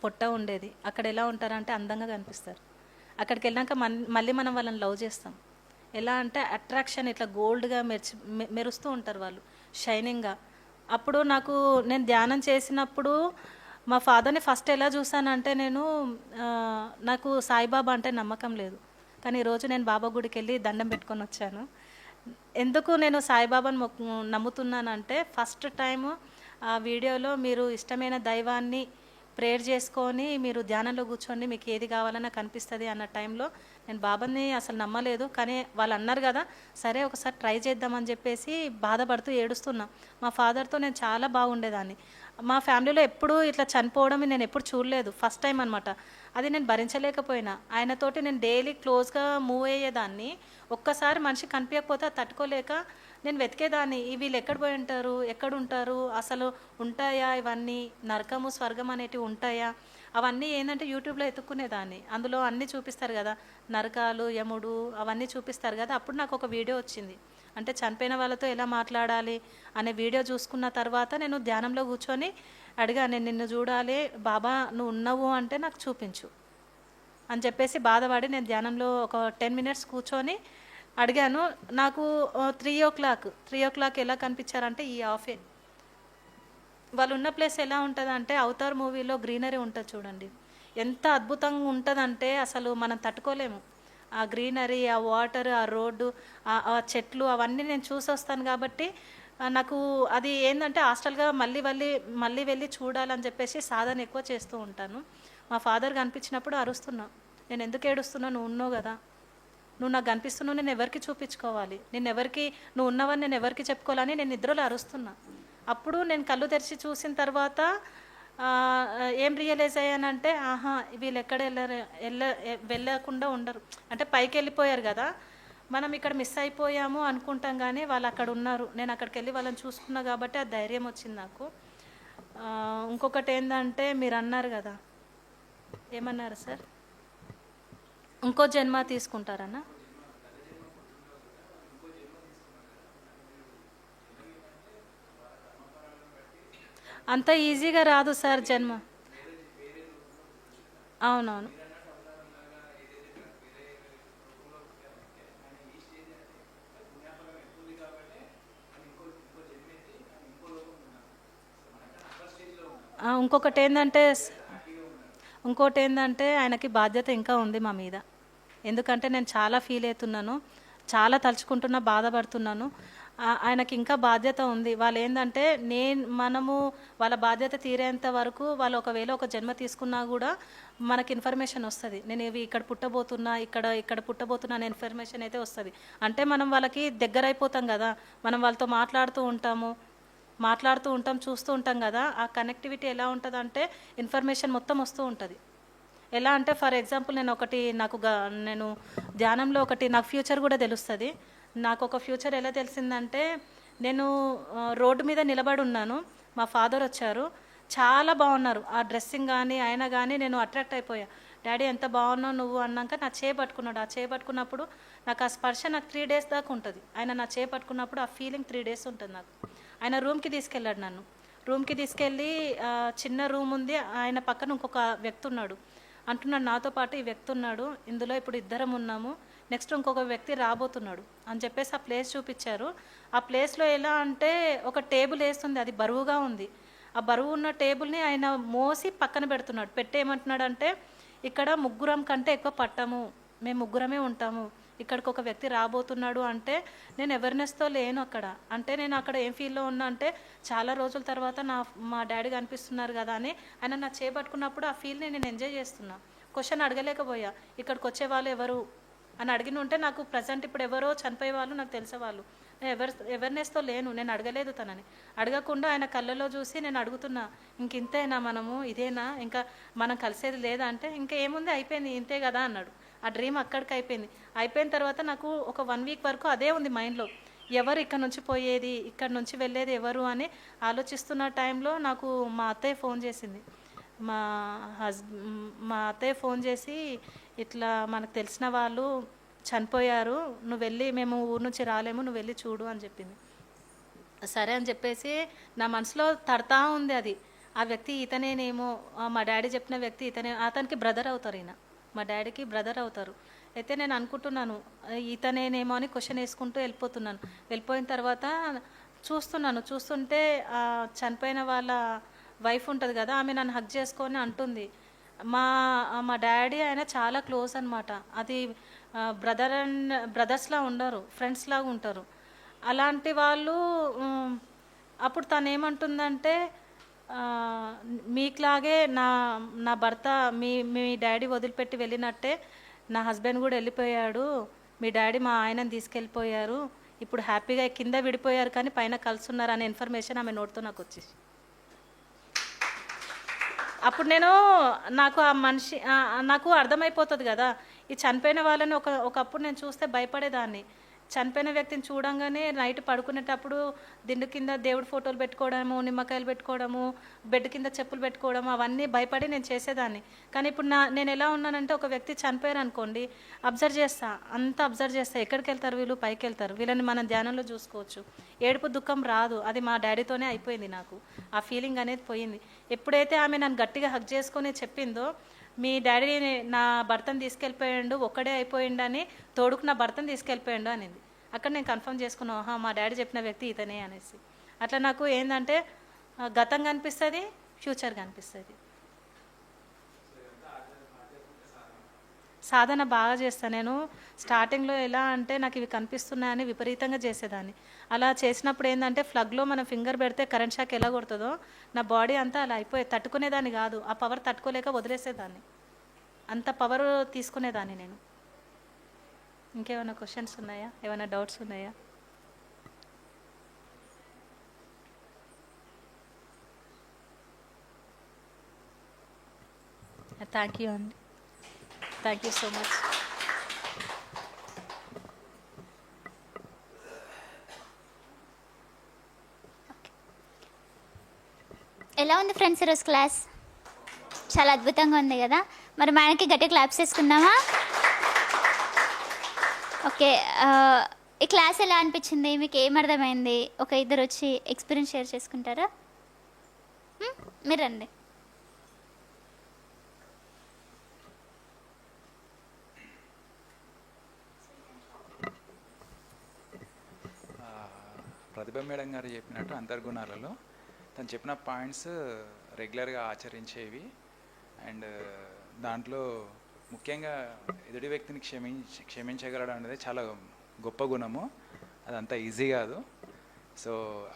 B: పొట్ట ఉండేది. అక్కడ ఎలా ఉంటారంటే అందంగా కనిపిస్తారు. అక్కడికి వెళ్ళాక మళ్ళీ మనం వాళ్ళని లవ్ చేస్తాం. ఎలా అంటే అట్రాక్షన్, ఇట్లా గోల్డ్గా మెరుస్తూ ఉంటారు వాళ్ళు, షైనింగ్గా. అప్పుడు నేను ధ్యానం చేసినప్పుడు మా ఫాదర్ని ఫస్ట్ ఎలా చూసానంటే, నాకు సాయిబాబా అంటే నమ్మకం లేదు. కానీ ఈరోజు నేను బాబా గుడికి వెళ్ళి దండం పెట్టుకొని వచ్చాను. ఎందుకు నేను సాయిబాబాను నమ్ముతున్నానంటే, ఫస్ట్ టైము ఆ వీడియోలో మీరు ఇష్టమైన దైవాన్ని ప్రేయర్ చేసుకొని మీరు ధ్యానంలో కూర్చోండి, మీకు ఏది కావాలన్నా కనిపిస్తుంది అన్న టైంలో నేను బాబాని అసలు నమ్మలేదు. కానీ వాళ్ళు అన్నారు కదా, సరే ఒకసారి ట్రై చేద్దామని చెప్పేసి బాధపడుతూ ఏడుస్తున్నా. మా ఫాదర్తో నేను చాలా బాగుండేదాన్ని. మా ఫ్యామిలీలో ఎప్పుడూ ఇట్లా చనిపోవడం నేను ఎప్పుడు చూడలేదు, ఫస్ట్ టైం అనమాట. అది నేను భరించలేకపోయినా. ఆయనతోటి నేను డైలీ క్లోజ్గా మూవ్ అయ్యేదాన్ని. ఒక్కసారి మనిషి కనిపించకపోతే అది తట్టుకోలేక నేను వెతికేదాన్ని, వీళ్ళు ఎక్కడ పోయి ఉంటారు, ఎక్కడ ఉంటారు, అసలు ఉంటాయా ఇవన్నీ, నరకము స్వర్గం అనేటివి ఉంటాయా, అవన్నీ ఏంటంటే యూట్యూబ్లో ఎత్తుక్కునేదాన్ని. అందులో అన్నీ చూపిస్తారు కదా, నరకాలు, యముడు, అవన్నీ చూపిస్తారు కదా. అప్పుడు నాకు ఒక వీడియో వచ్చింది, అంటే చనిపోయిన వాళ్ళతో ఎలా మాట్లాడాలి అనే వీడియో చూసుకున్న తర్వాత నేను ధ్యానంలో కూర్చొని అడిగా, నేను నిన్ను చూడాలి బాబా, నువ్వు ఉన్నావు అంటే నాకు చూపించు అని చెప్పేసి బాధపడి నేను ధ్యానంలో ఒక 10 minutes కూర్చొని అడిగాను. నాకు 3 o'clock ఎలా కనిపించారంటే ఈ ఆఫే. వాళ్ళు ఉన్న ప్లేస్ ఎలా ఉంటుంది అంటే, అవతార్ మూవీలో గ్రీనరీ ఉంటుంది చూడండి, ఎంత అద్భుతంగా ఉంటుందంటే అసలు మనం తట్టుకోలేము. ఆ గ్రీనరీ, ఆ వాటర్, ఆ రోడ్డు, ఆ చెట్లు, అవన్నీ నేను చూసి వస్తాను కాబట్టి నాకు అది ఏంటంటే హాస్టల్గా మళ్ళీ వెళ్ళి చూడాలని చెప్పేసి సాధన ఎక్కువ చేస్తూ ఉంటాను. మా ఫాదర్ కనిపించినప్పుడు అరుస్తున్నా, నేను ఎందుకు ఏడుస్తున్నా, నువ్వు ఉన్నావు కదా, నువ్వు నాకు కనిపిస్తున్నావు, నేను ఎవరికి చూపించుకోవాలి, నువ్వు ఉన్నవని నేను ఎవరికి చెప్పుకోవాలని నేను నిద్రలో అరుస్తున్నా. అప్పుడు నేను కళ్ళు తెరిచి చూసిన తర్వాత ఏం రియలైజ్ అయ్యానంటే, వీళ్ళు ఎక్కడ వెళ్ళకుండా ఉండరు, అంటే పైకి వెళ్ళిపోయారు కదా, మనం ఇక్కడ మిస్ అయిపోయాము అనుకుంటాం, కానీ వాళ్ళు అక్కడ ఉన్నారు. నేను అక్కడికి వెళ్ళి వాళ్ళని చూసుకున్నా కాబట్టి ఆ ధైర్యం వచ్చింది నాకు. ఇంకొకటి ఏంటంటే, మీరు అన్నారు కదా, ఏమన్నారు సార్, ఇంకో జన్మ తీసుకుంటారన్నా? అంత ఈజీగా రాదు సార్ జన్మ. అవునవును, ఇంకోటి ఏంటంటే ఆయనకి బాధ్యత ఇంకా ఉంది మా మీద. ఎందుకంటే నేను చాలా ఫీల్ అవుతున్నాను, చాలా తలుచుకుంటున్నా, బాధపడుతున్నాను. ఆయనకి ఇంకా బాధ్యత ఉంది. వాళ్ళు ఏంటంటే మనము వాళ్ళ బాధ్యత తీరేంత వరకు వాళ్ళు ఒకవేళ ఒక జన్మ తీసుకున్నా కూడా మనకి ఇన్ఫర్మేషన్ వస్తుంది. నేను ఇక్కడ పుట్టబోతున్నా, ఇక్కడ పుట్టబోతున్నా అనే ఇన్ఫర్మేషన్ అయితే వస్తుంది. అంటే మనం వాళ్ళకి దగ్గర అయిపోతాం కదా, మనం వాళ్ళతో మాట్లాడుతూ ఉంటాం, చూస్తూ ఉంటాం కదా. ఆ కనెక్టివిటీ ఎలా ఉంటుందంటే ఇన్ఫర్మేషన్ మొత్తం వస్తూ ఉంటుంది. ఎలా అంటే ఫర్ ఎగ్జాంపుల్ నేను ధ్యానంలో నాకు ఫ్యూచర్ కూడా తెలుస్తుంది. నాకు ఒక ఫ్యూచర్ ఎలా తెలిసిందంటే, నేను రోడ్డు మీద నిలబడి ఉన్నాను, మా ఫాదర్ వచ్చారు, చాలా బాగున్నారు, ఆ డ్రెస్సింగ్ కానీ ఆయన కానీ నేను అట్రాక్ట్ అయిపోయా. డాడీ ఎంత బాగున్నావు నువ్వు అన్నాక నా పట్టుకున్నాడు. ఆ పట్టుకున్నప్పుడు నాకు ఆ స్పర్శ 3 days దాకా ఉంటుంది. ఆయన నా పట్టుకున్నప్పుడు ఆ ఫీలింగ్ 3 days ఉంటుంది నాకు. ఆయన రూమ్కి తీసుకెళ్ళాడు నన్ను. రూమ్కి తీసుకెళ్ళి చిన్న రూమ్ ఉంది, ఆయన పక్కన ఇంకొక వ్యక్తి ఉన్నాడు. అంటున్నాడు, నాతో పాటు ఈ వ్యక్తి ఉన్నాడు, ఇందులో ఇప్పుడు ఇద్దరం ఉన్నాము, నెక్స్ట్ ఇంకొక వ్యక్తి రాబోతున్నాడు అని చెప్పేసి ఆ ప్లేస్ చూపించారు. ఆ ప్లేస్లో ఎలా అంటే ఒక టేబుల్ వేస్తుంది, అది బరువుగా ఉంది. ఆ బరువు ఉన్న టేబుల్ని ఆయన మోసి పక్కన పెడుతున్నాడు. పెట్టేయమంటున్నాడు అంటే, ఇక్కడ ముగ్గురం కంటే ఎక్కువ పట్టము, మేము ముగ్గురమే ఉంటాము, ఇక్కడికి ఒక వ్యక్తి రాబోతున్నాడు అంటే నేను అవేర్నెస్తో లేను అక్కడ. అంటే నేను అక్కడ ఏం ఫీల్లో ఉన్నా అంటే చాలా రోజుల తర్వాత మా డాడీ కనిపిస్తున్నారు కదా అని ఆయన నా చేపట్టుకున్నప్పుడు ఆ ఫీల్ని నేను ఎంజాయ్ చేస్తున్నా. క్వశ్చన్ అడగలేకపోయా, ఇక్కడికి వచ్చే వాళ్ళు ఎవరు అని అడిగిన ఉంటే నాకు ప్రజెంట్ ఇప్పుడు ఎవరో చనిపోయే వాళ్ళు నాకు తెలిసేవాళ్ళు. నేను అవేర్నెస్తో లేను, నేను అడగలేదు తనని. అడగకుండా ఆయన కళ్ళలో చూసి నేను అడుగుతున్నా, ఇంక ఇంతేనా మనము, ఇదేనా, ఇంకా మనం కలిసేది లేదా అంటే, ఇంకా ఏముంది అయిపోయింది ఇంతే కదా అన్నాడు. ఆ డ్రీమ్ అక్కడికి అయిపోయింది. అయిపోయిన తర్వాత నాకు ఒక 1 వీక్ వరకు అదే ఉంది మైండ్లో, ఎవరు ఇక్కడ నుంచి పోయేది, ఇక్కడ నుంచి వెళ్ళేది ఎవరు అని ఆలోచిస్తున్న టైంలో నాకు మా అత్తయ్య ఫోన్ చేసింది. మా అత్తయ్య ఫోన్ చేసి, ఇట్లా మనకు తెలిసిన వాళ్ళు చనిపోయారు, నువ్వు వెళ్ళి, మేము ఊరు నుంచి రాలేము, నువ్వు వెళ్ళి చూడు అని చెప్పింది. సరే అని చెప్పేసి నా మనసులో తడతా ఉంది అది, ఆ వ్యక్తి ఇతనేనేమో, మా డాడీ చెప్పిన వ్యక్తి ఇతనే, అతనికి బ్రదర్ అవుతారు, ఈయన మా డాడీకి బ్రదర్ అవుతారు. అయితే నేను అనుకుంటున్నాను ఇతనేనేమో అని క్వశ్చన్ వేసుకుంటూ వెళ్ళిపోయిన తర్వాత చూస్తుంటే చనిపోయిన వాళ్ళ వైఫ్ ఉంటుంది కదా, ఆమె నన్ను హగ్ చేసుకొని అంటుంది, మా డాడీ ఆయన చాలా క్లోజ్ అనమాట, అది బ్రదర్స్లా ఉండరు, ఫ్రెండ్స్ లాగా ఉంటారు. అలాంటి వాళ్ళు అప్పుడు తను ఏమంటుందంటే, మీకులాగే నా భర్త మీ డాడీ వదిలిపెట్టి వెళ్ళినట్టే నా హస్బెండ్ కూడా వెళ్ళిపోయాడు, మీ డాడీ మా ఆయనని తీసుకెళ్ళిపోయారు, ఇప్పుడు హ్యాపీగా కింద విడిపోయారు కానీ పైన కలుసున్నారు అనే ఇన్ఫర్మేషన్ ఆమె నోట్తో నాకు వచ్చేసి, అప్పుడు నాకు ఆ మనిషి నాకు అర్థమైపోతుంది కదా, ఈ చనిపోయిన వాళ్ళని ఒకప్పుడు నేను చూస్తే భయపడేదాన్ని. చనిపోయిన వ్యక్తిని చూడంగానే నైట్ పడుకునేటప్పుడు దిండు కింద దేవుడి ఫోటోలు పెట్టుకోవడము, నిమ్మకాయలు పెట్టుకోవడము, బెడ్ కింద చెప్పులు పెట్టుకోవడము, అవన్నీ భయపడి నేను చేసేదాన్ని. కానీ ఇప్పుడు నేను ఎలా ఉన్నానంటే, ఒక వ్యక్తి చనిపోయారు అనుకోండి, అంతా అబ్జర్వ్ చేస్తా, ఎక్కడికి వెళ్తారు వీళ్ళు, పైకి వెళ్తారు, వీళ్ళని మనం ధ్యానంలో చూసుకోవచ్చు, ఏడుపు దుఃఖం రాదు. అది మా డాడీతోనే అయిపోయింది, నాకు ఆ ఫీలింగ్ అనేది పోయింది. ఎప్పుడైతే ఆమె నన్ను గట్టిగా హగ్ చేసుకొని చెప్పిందో, మీ డాడీ నా భర్తను తీసుకెళ్ళిపోయాడు, ఒక్కడే అయిపోయిండని, తోడుకు నా భర్తను తీసుకెళ్ళిపోయాడు అనేది. అక్కడ నేను కన్ఫర్మ్ చేసుకున్నాను, మా డాడీ చెప్పిన వ్యక్తి ఇతనే అనేసి. అట్లా నాకు ఏంటంటే గతం కనిపిస్తుంది, ఫ్యూచర్ కనిపిస్తుంది. సాధన బాగా చేస్తాను నేను. స్టార్టింగ్లో ఎలా అంటే నాకు ఇవి కనిపిస్తున్నాయని విపరీతంగా చేసేదాన్ని. అలా చేసినప్పుడు ఏంటంటే, ఫ్లగ్లో మనం ఫింగర్ పెడితే కరెంట్ షాక్ ఎలా కొడుతుందో నా బాడీ అంతా అలా తట్టుకునేదాన్ని కాదు, ఆ పవర్ తట్టుకోలేక వదిలేసేదాన్ని, అంత పవర్ తీసుకునేదాన్ని నేను. ఇంకేమైనా క్వశ్చన్స్ ఉన్నాయా, ఏమైనా డౌట్స్ ఉన్నాయా? థ్యాంక్ యూ అండి, థ్యాంక్ యూ సో మచ్.
A: ఎలా ఉంది ఫ్రెండ్స్ ఈరోజు క్లాస్? చాలా అద్భుతంగా ఉంది కదా. మరి మనకి గట్టిగా క్లాప్స్ చేసుకుందామా? ఓకే, ఈ క్లాస్ ఎలా అనిపించింది, మీకు ఏమర్థమైంది? ఒక ఇద్దరు వచ్చి ఎక్స్పీరియన్స్ షేర్ చేసుకుంటారా? మీరు రండి.
C: ప్రతిభ మేడం గారు చెప్పినట్టు అంతర్గుణాలలో తను చెప్పిన పాయింట్స్ రెగ్యులర్గా ఆచరించేవి. అండ్ దాంట్లో ముఖ్యంగా ఎదుటి వ్యక్తిని క్షమించగలడం అనేది చాలా గొప్ప గుణము, అదంతా ఈజీ కాదు. సో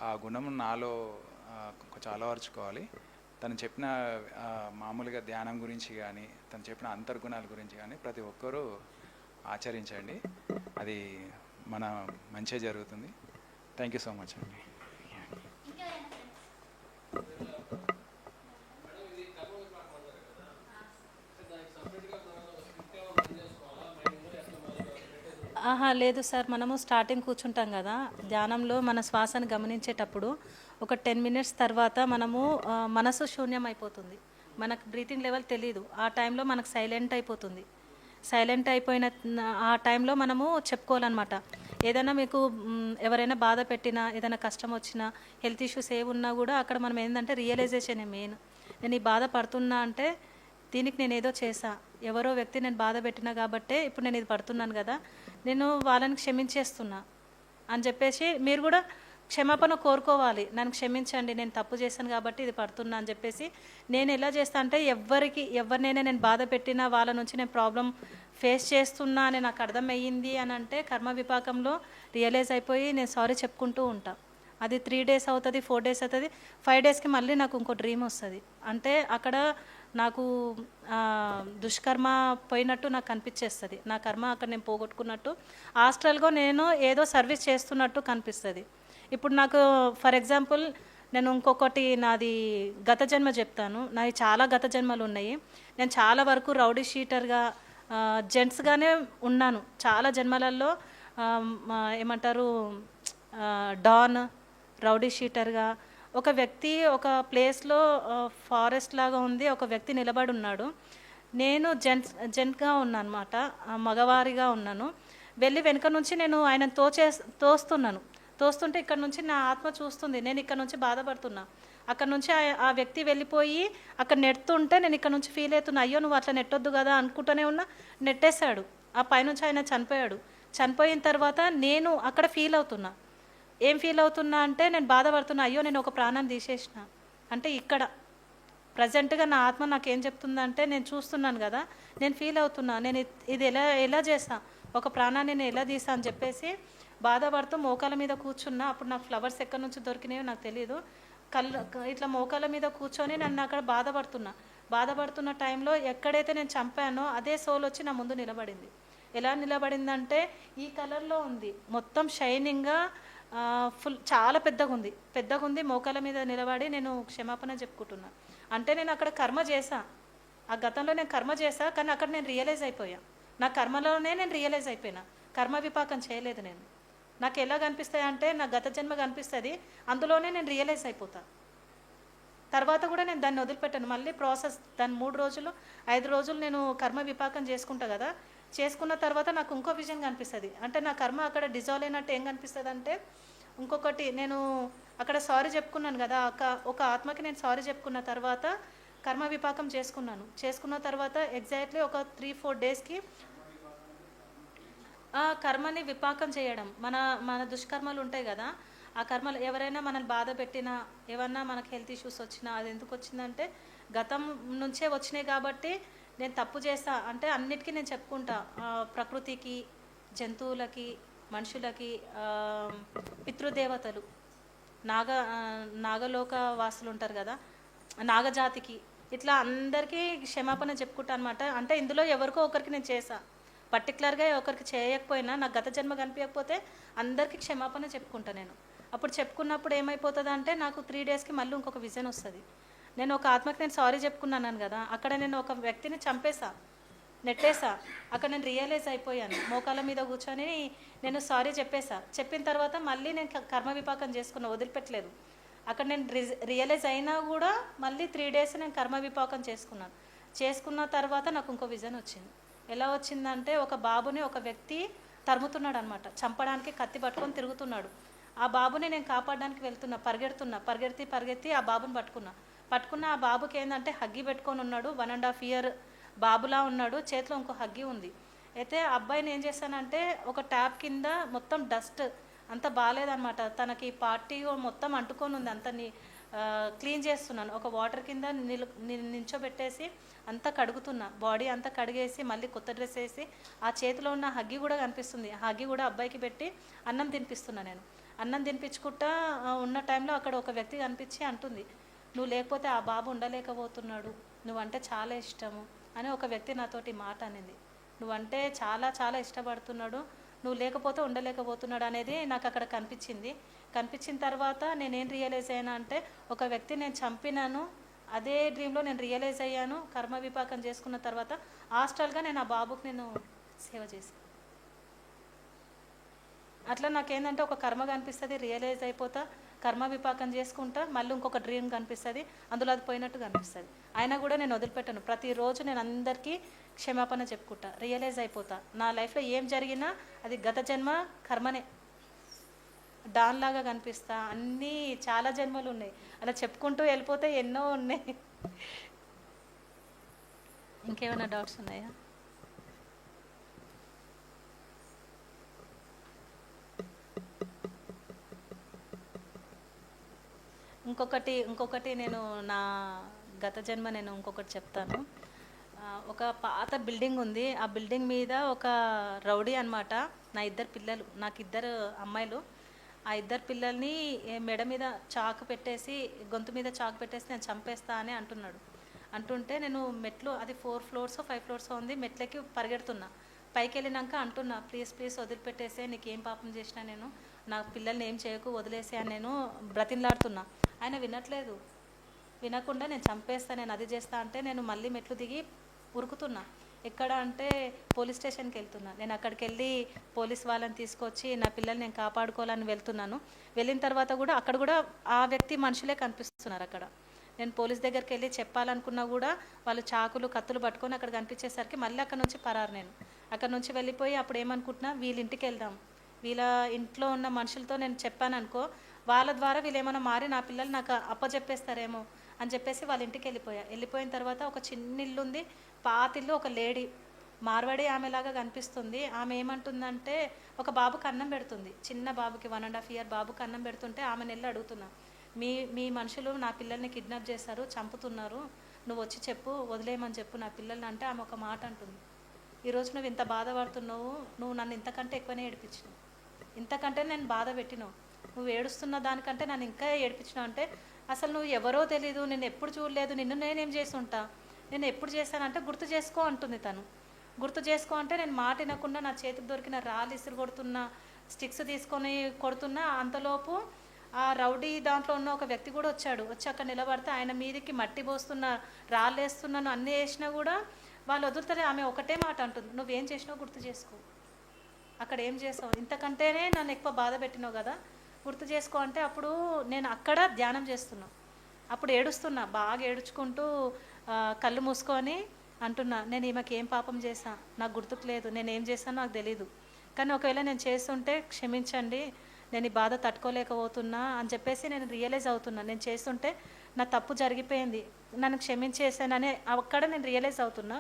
C: ఆ గుణం నాలో కొంచెం అలవర్చుకోవాలి. తను చెప్పిన మామూలుగా ధ్యానం గురించి కానీ, తను చెప్పిన అంతర్గుణాల గురించి కానీ ప్రతి ఒక్కరూ ఆచరించండి, అది మన మంచిగా జరుగుతుంది. థ్యాంక్ యూ సో మచ్ అండి.
B: లేదు సార్, మనము స్టార్టింగ్ కూర్చుంటాం కదా ధ్యానంలో, మన శ్వాసను గమనించేటప్పుడు ఒక 10 మినిట్స్ తర్వాత మనము మనసు శూన్యం అయిపోతుంది, మనకు బ్రీతింగ్ లెవెల్ తెలియదు. ఆ టైంలో మనకు సైలెంట్ అయిపోతుంది. సైలెంట్ అయిపోయిన ఆ టైంలో మనము చెప్పుకోవాలన్నమాట. ఏదైనా మీకు ఎవరైనా బాధ పెట్టినా, ఏదైనా కష్టం వచ్చినా, హెల్త్ ఇష్యూస్ ఏమున్నా కూడా అక్కడ మనం ఏంటంటే రియలైజేషన్ మెయిన్. నేను ఈ బాధ పడుతున్నా అంటే దీనికి నేను ఏదో చేశా, ఎవరో వ్యక్తి నేను బాధ పెట్టినా కాబట్టే ఇప్పుడు నేను ఇది పడుతున్నాను కదా, నేను వాళ్ళని క్షమించేస్తున్నా అని చెప్పేసి మీరు కూడా క్షమాపణ కోరుకోవాలి. నన్ను క్షమించండి, నేను తప్పు చేశాను కాబట్టి ఇది పడుతున్నా అని చెప్పేసి. నేను ఎలా చేస్తా అంటే ఎవరినైనా నేను బాధ పెట్టినా వాళ్ళ నుంచి నేను ప్రాబ్లం ఫేస్ చేస్తున్నా అని నాకు అర్థమయ్యింది అని అంటే కర్మ విపాకంలో రియలైజ్ అయిపోయి నేను సారీ చెప్పుకుంటూ ఉంటా. అది 3 days అవుతుంది, 4 days అవుతుంది, 5 daysకి మళ్ళీ నాకు ఇంకో డ్రీమ్ వస్తుంది. అంటే అక్కడ నాకు దుష్కర్మ పోయినట్టు నాకు కనిపించేస్తుంది. నా కర్మ అక్కడ నేను పోగొట్టుకున్నట్టు, హాస్టల్గా నేను ఏదో సర్వీస్ చేస్తున్నట్టు కనిపిస్తుంది. ఇప్పుడు నాకు ఫర్ ఎగ్జాంపుల్ నేను ఇంకొకటి నాది గత జన్మ చెప్తాను. నాది చాలా గత జన్మలు ఉన్నాయి. నేను చాలా వరకు రౌడీ షీటర్గా జెంట్స్గానే ఉన్నాను చాలా జన్మలలో. ఏమంటారు, డాన్, రౌడీ షీటర్గా. ఒక వ్యక్తి ఒక ప్లేస్లో ఫారెస్ట్ లాగా ఉంది, ఒక వ్యక్తి నిలబడి ఉన్నాడు. నేను జెంట్గా ఉన్నాను అనమాట, మగవారిగా ఉన్నాను. వెళ్ళి వెనుక నుంచి నేను ఆయన తోస్తుంటే ఇక్కడ నుంచి నా ఆత్మ చూస్తుంది, నేను ఇక్కడ నుంచి బాధపడుతున్నా. అక్కడ నుంచి ఆ వ్యక్తి వెళ్ళిపోయి అక్కడ నెడుతుంటే నేను ఇక్కడ నుంచి ఫీల్ అవుతున్నా, అయ్యో నువ్వు అట్లా నెట్టొద్దు కదా అనుకుంటూనే ఉన్నా. నెట్టేశాడు. ఆ పైనుంచి ఆయన చనిపోయాడు. చనిపోయిన తర్వాత నేను అక్కడ ఫీల్ అవుతున్నా. ఏం ఫీల్ అవుతున్నా అంటే నేను బాధపడుతున్నా, అయ్యో నేను ఒక ప్రాణం తీసేసిన. అంటే ఇక్కడ ప్రజెంట్గా నా ఆత్మ నాకేం చెప్తుందంటే, నేను చూస్తున్నాను కదా, నేను ఫీల్ అవుతున్నా, నేను ఇది ఎలా చేస్తా, ఒక ప్రాణాన్ని నేను ఎలా తీసా అని చెప్పేసి బాధపడుతూ మోకాల మీద కూర్చున్నా. అప్పుడు నాకు ఫ్లవర్స్ ఎక్కడి నుంచి దొరికినాయో నాకు తెలియదు. ఇట్లా మోకాల మీద కూర్చొని నన్ను అక్కడ బాధపడుతున్న టైంలో ఎక్కడైతే నేను చంపానో అదే సోల్ వచ్చి నా ముందు నిలబడింది. ఎలా నిలబడిందంటే ఈ కలర్లో ఉంది, మొత్తం షైనింగ్గా, ఫుల్ చాలా పెద్దగా ఉంది. మోకాల మీద నిలబడి నేను క్షమాపణ చెప్పుకుంటున్నా. అంటే నేను అక్కడ కర్మ చేశా, ఆ గతంలో నేను కర్మ చేశా, కానీ అక్కడ నేను రియలైజ్ అయిపోయా. నా కర్మలోనే నేను రియలైజ్ అయిపోయినా, కర్మ విపాకం చేయలేదు నేను. నాకు ఎలా కనిపిస్తాయి అంటే నా గత జన్మ కనిపిస్తుంది, అందులోనే నేను రియలైజ్ అయిపోతా. తర్వాత కూడా నేను దాన్ని వదిలిపెట్టాను. మళ్ళీ ప్రాసెస్ దాన్ని 3 రోజులు 5 రోజులు నేను కర్మ విపాకం చేసుకుంటా కదా. చేసుకున్న తర్వాత నాకు ఇంకో విజన్ కనిపిస్తుంది. అంటే నా కర్మ అక్కడ డిజాల్వ్ అయినట్టు ఏం కనిపిస్తుంది అంటే, ఇంకొకటి నేను అక్కడ సారీ చెప్పుకున్నాను కదా, ఒక ఆత్మకి నేను సారీ చెప్పుకున్న తర్వాత కర్మ విపాకం చేసుకున్న తర్వాత ఎగ్జాక్ట్లీ ఒక 3-4 డేస్కి కర్మని విపాకం చేయడం. మన దుష్కర్మలు ఉంటాయి కదా, ఆ కర్మలు ఎవరైనా మనల్ని బాధ పెట్టినా, ఏమన్నా మనకు హెల్త్ ఇష్యూస్ వచ్చినా, అది ఎందుకు వచ్చిందంటే గతం నుంచే వచ్చినాయి కాబట్టి నేను తప్పు చేస్తా అంటే అన్నిటికీ నేను చెప్పుకుంటా. ప్రకృతికి, జంతువులకి, మనుషులకి, పితృదేవతలు, నాగలోక వాసులు ఉంటారు కదా, నాగజాతికి, ఇట్లా అందరికీ క్షమాపణ చెప్పుకుంటా అనమాట. అంటే ఇందులో ఎవరికో ఒకరికి నేను చేసా, పర్టికులర్గా ఒకరికి చేయకపోయినా, నాకు గత జన్మ కనిపించకపోతే అందరికీ క్షమాపణ చెప్పుకుంటా నేను. అప్పుడు చెప్పుకున్నప్పుడు ఏమైపోతుంది అంటే నాకు 3 డేస్కి మళ్ళీ ఇంకొక విజన్ వస్తుంది. నేను ఒక ఆత్మకి నేను సారీ చెప్పుకున్నాను కదా, అక్కడ నేను ఒక వ్యక్తిని నెట్టేసా. అక్కడ నేను రియలైజ్ అయిపోయాను. మోకాల మీద కూర్చొని నేను సారీ చెప్పిన తర్వాత మళ్ళీ నేను కర్మ విపాకం చేసుకున్నా, వదిలిపెట్టలేదు. అక్కడ నేను రియలైజ్ అయినా కూడా మళ్ళీ 3 డేస్ నేను కర్మ విపాకం చేసుకున్న తర్వాత నాకు ఇంకో విజన్ వచ్చింది. ఎలా వచ్చిందంటే ఒక బాబుని ఒక వ్యక్తి తరుముతున్నాడు అనమాట, చంపడానికి కత్తి పట్టుకొని తిరుగుతున్నాడు. ఆ బాబుని నేను కాపాడడానికి వెళ్తున్నా, పరిగెత్తి ఆ బాబుని పట్టుకున్న ఆ బాబుకి ఏంటంటే హగ్గి పెట్టుకొని ఉన్నాడు. 1.5 year బాబులా ఉన్నాడు, చేతిలో ఇంకో హగ్గి ఉంది. అయితే అబ్బాయిని ఏం చేశానంటే ఒక ట్యాప్ కింద మొత్తం డస్ట్ అంత బాగాలేదనమాట, తనకి పార్టీ మొత్తం అంటుకొని ఉంది, అంత క్లీన్ చేస్తున్నాను. ఒక వాటర్ కింద నించోబెట్టేసి అంతా కడుగుతున్నా, బాడీ అంతా కడిగేసి మళ్ళీ కొత్త డ్రెస్ వేసి ఆ చేతిలో ఉన్న హగ్గి కూడా కనిపిస్తుంది, ఆ హగ్గి కూడా అబ్బాయికి పెట్టి అన్నం తినిపిస్తున్నా. నేను అన్నం తినిపించుకుంటా ఉన్న టైంలో అక్కడ ఒక వ్యక్తి కనిపించి అంటుంది, నువ్వు లేకపోతే ఆ బాబు ఉండలేకపోతున్నాడు, నువ్వంటే చాలా ఇష్టము అని ఒక వ్యక్తి నాతోటి మాట అనింది. నువ్వంటే చాలా చాలా ఇష్టపడుతున్నాడు, నువ్వు లేకపోతే ఉండలేకపోతున్నాడు అనేది నాకు అక్కడ కనిపించిన తర్వాత నేనేం రియలైజ్ అయ్యాను అంటే ఒక వ్యక్తి నేను చంపినాను, అదే డ్రీమ్లో నేను రియలైజ్ అయ్యాను. కర్మ విపాకం చేసుకున్న తర్వాత హాస్టల్గా నేను ఆ బాబుకి నేను సేవ చేశాను. అట్లా నాకేంటంటే ఒక కర్మ కనిపిస్తుంది, రియలైజ్ అయిపోతా, కర్మ విపాకం చేసుకుంటా, మళ్ళీ ఇంకొక డ్రీమ్ కనిపిస్తుంది, అందులో అది పోయినట్టు కనిపిస్తుంది. అయినా కూడా నేను వదిలిపెట్టాను. ప్రతిరోజు నేను అందరికీ క్షమాపణ చెప్పుకుంటా, రియలైజ్ అయిపోతా. నా లైఫ్లో ఏం జరిగినా అది గత జన్మ కర్మనే, డాన్ లాగా కనిపిస్తా. అన్నీ చాలా జన్మలు ఉన్నాయి, అలా చెప్పుకుంటూ వెళ్ళిపోతే ఎన్నో ఉన్నాయి. ఇంకేమైనా డౌట్స్ ఉన్నాయా? ఇంకొకటి నేను నా గత జన్మ నేను ఇంకొకటి చెప్తాను. ఒక పాత బిల్డింగ్ ఉంది. ఆ బిల్డింగ్ మీద ఒక రౌడీ అన్నమాట. నాకు ఇద్దరు అమ్మాయిలు. ఆ ఇద్దరు పిల్లల్ని మెడ మీద చాకు పెట్టేసి, గొంతు మీద చాకు పెట్టేసి నేను చంపేస్తా అని అంటున్నాడు. అంటుంటే నేను మెట్లు, అది 4 ఫ్లోర్స్ 5 ఫ్లోర్స్ ఉంది, మెట్లకి పరిగెడుతున్నా. పైకి వెళ్ళినాక అంటున్నా, ప్లీజ్ వదిలిపెట్టేసే, నీకేం పాపం చేసినా నేను, నా పిల్లల్ని ఏం చేయకు, వదిలేసే అని నేను బ్రతిమలాడుతున్నా. ఆయన వినకుండా నేను చంపేస్తా, నేను అది చేస్తా అంటే నేను మళ్ళీ మెట్లు దిగి ఉరుకుతున్నా. ఎక్కడ అంటే పోలీస్ స్టేషన్కి వెళ్తున్నా. నేను అక్కడికి వెళ్ళి పోలీస్ వాళ్ళని తీసుకొచ్చి నా పిల్లల్ని నేను కాపాడుకోవాలని వెళ్తున్నాను. వెళ్ళిన తర్వాత కూడా అక్కడ కూడా ఆ వ్యక్తి మనుషులే కనిపిస్తున్నారు. అక్కడ నేను పోలీస్ దగ్గరికి వెళ్ళి చెప్పాలనుకున్నా కూడా వాళ్ళు చాకులు కత్తులు పట్టుకొని అక్కడ కనిపించేసరికి మళ్ళీ అక్కడ నుంచి పరారు. నేను అక్కడ నుంచి వెళ్ళిపోయి అప్పుడు ఏమనుకుంటున్నా, వీళ్ళ ఇంటికి వెళ్దాం, వీళ్ళ ఇంట్లో ఉన్న మనుషులతో నేను చెప్పాను అనుకో, వాళ్ళ ద్వారా వీళ్ళు ఏమైనా మారి నా పిల్లలు నాకు అప్పచెప్పేస్తారేమో అని చెప్పేసి వాళ్ళ ఇంటికి వెళ్ళిపోయిన తర్వాత ఒక చిన్న ఇల్లు ఉంది, పాతిల్లు, ఒక లేడీ మార్వాడి ఆమెలాగా కనిపిస్తుంది. ఆమె ఏమంటుందంటే, ఒక బాబుకి అన్నం పెడుతుంది, చిన్న బాబుకి 1.5 year బాబుకి అన్నం పెడుతుంటే ఆమెను వెళ్ళి అడుగుతున్నా, మీ మనుషులు నా పిల్లల్ని కిడ్నాప్ చేశారు, చంపుతున్నారు, నువ్వు వచ్చి చెప్పు, వదిలేయమని చెప్పు నా పిల్లల్ని అంటే ఆమె ఒక మాట అంటుంది, ఈరోజు నువ్వు ఇంత బాధపడుతున్నావు, నువ్వు నన్ను ఇంతకంటే ఎక్కువనే ఏడిపించినావు, ఇంతకంటే నేను బాధ పెట్టినావు, నువ్వు ఏడుస్తున్న దానికంటే నన్ను ఇంకా ఏడిపించినావు అంటే, అసలు నువ్వు ఎవరో తెలీదు, నేను ఎప్పుడు చూడలేదు, నిన్ను నేనేం చేసి ఉంటా, నేను ఎప్పుడు చేశానంటే గుర్తు చేసుకో అంటుంది తను. గుర్తు చేసుకో అంటే నేను మాట వినకుండా నా చేతికి దొరికిన రాళ్ళు ఇసురు కొడుతున్నా, స్టిక్స్ తీసుకొని కొడుతున్నా. అంతలోపు ఆ రౌడీ దాంట్లో ఉన్న ఒక వ్యక్తి కూడా వచ్చి అక్కడ నిలబడితే ఆయన మీదకి మట్టి పోస్తున్నా, రాళ్ళు వేస్తున్నాను, అన్నీ వేసినా కూడా వాళ్ళు వదులుతారే. ఆమె ఒకటే మాట అంటుంది, నువ్వేం చేసినావు గుర్తు చేసుకో, అక్కడ ఏం చేసావు, ఇంతకంటేనే నన్ను ఎక్కువ బాధ పెట్టినావు కదా, గుర్తు చేసుకో అంటే అప్పుడు నేను అక్కడ ధ్యానం చేస్తున్నా. అప్పుడు ఏడుస్తున్నా, బాగా ఏడుచుకుంటూ కళ్ళు మూసుకొని అంటున్నా, నేను ఈమెకి ఏం పాపం చేశా, నాకు గుర్తుకు లేదు, నేను ఏం చేశానో నాకు తెలీదు, కానీ ఒకవేళ నేను చేస్తుంటే క్షమించండి, నేను ఈ బాధ తట్టుకోలేకపోతున్నా అని చెప్పేసి నేను రియలైజ్ అవుతున్నా. నేను చేస్తుంటే నా తప్పు జరిగిపోయింది, నన్ను క్షమించేసానని అక్కడ నేను రియలైజ్ అవుతున్నా.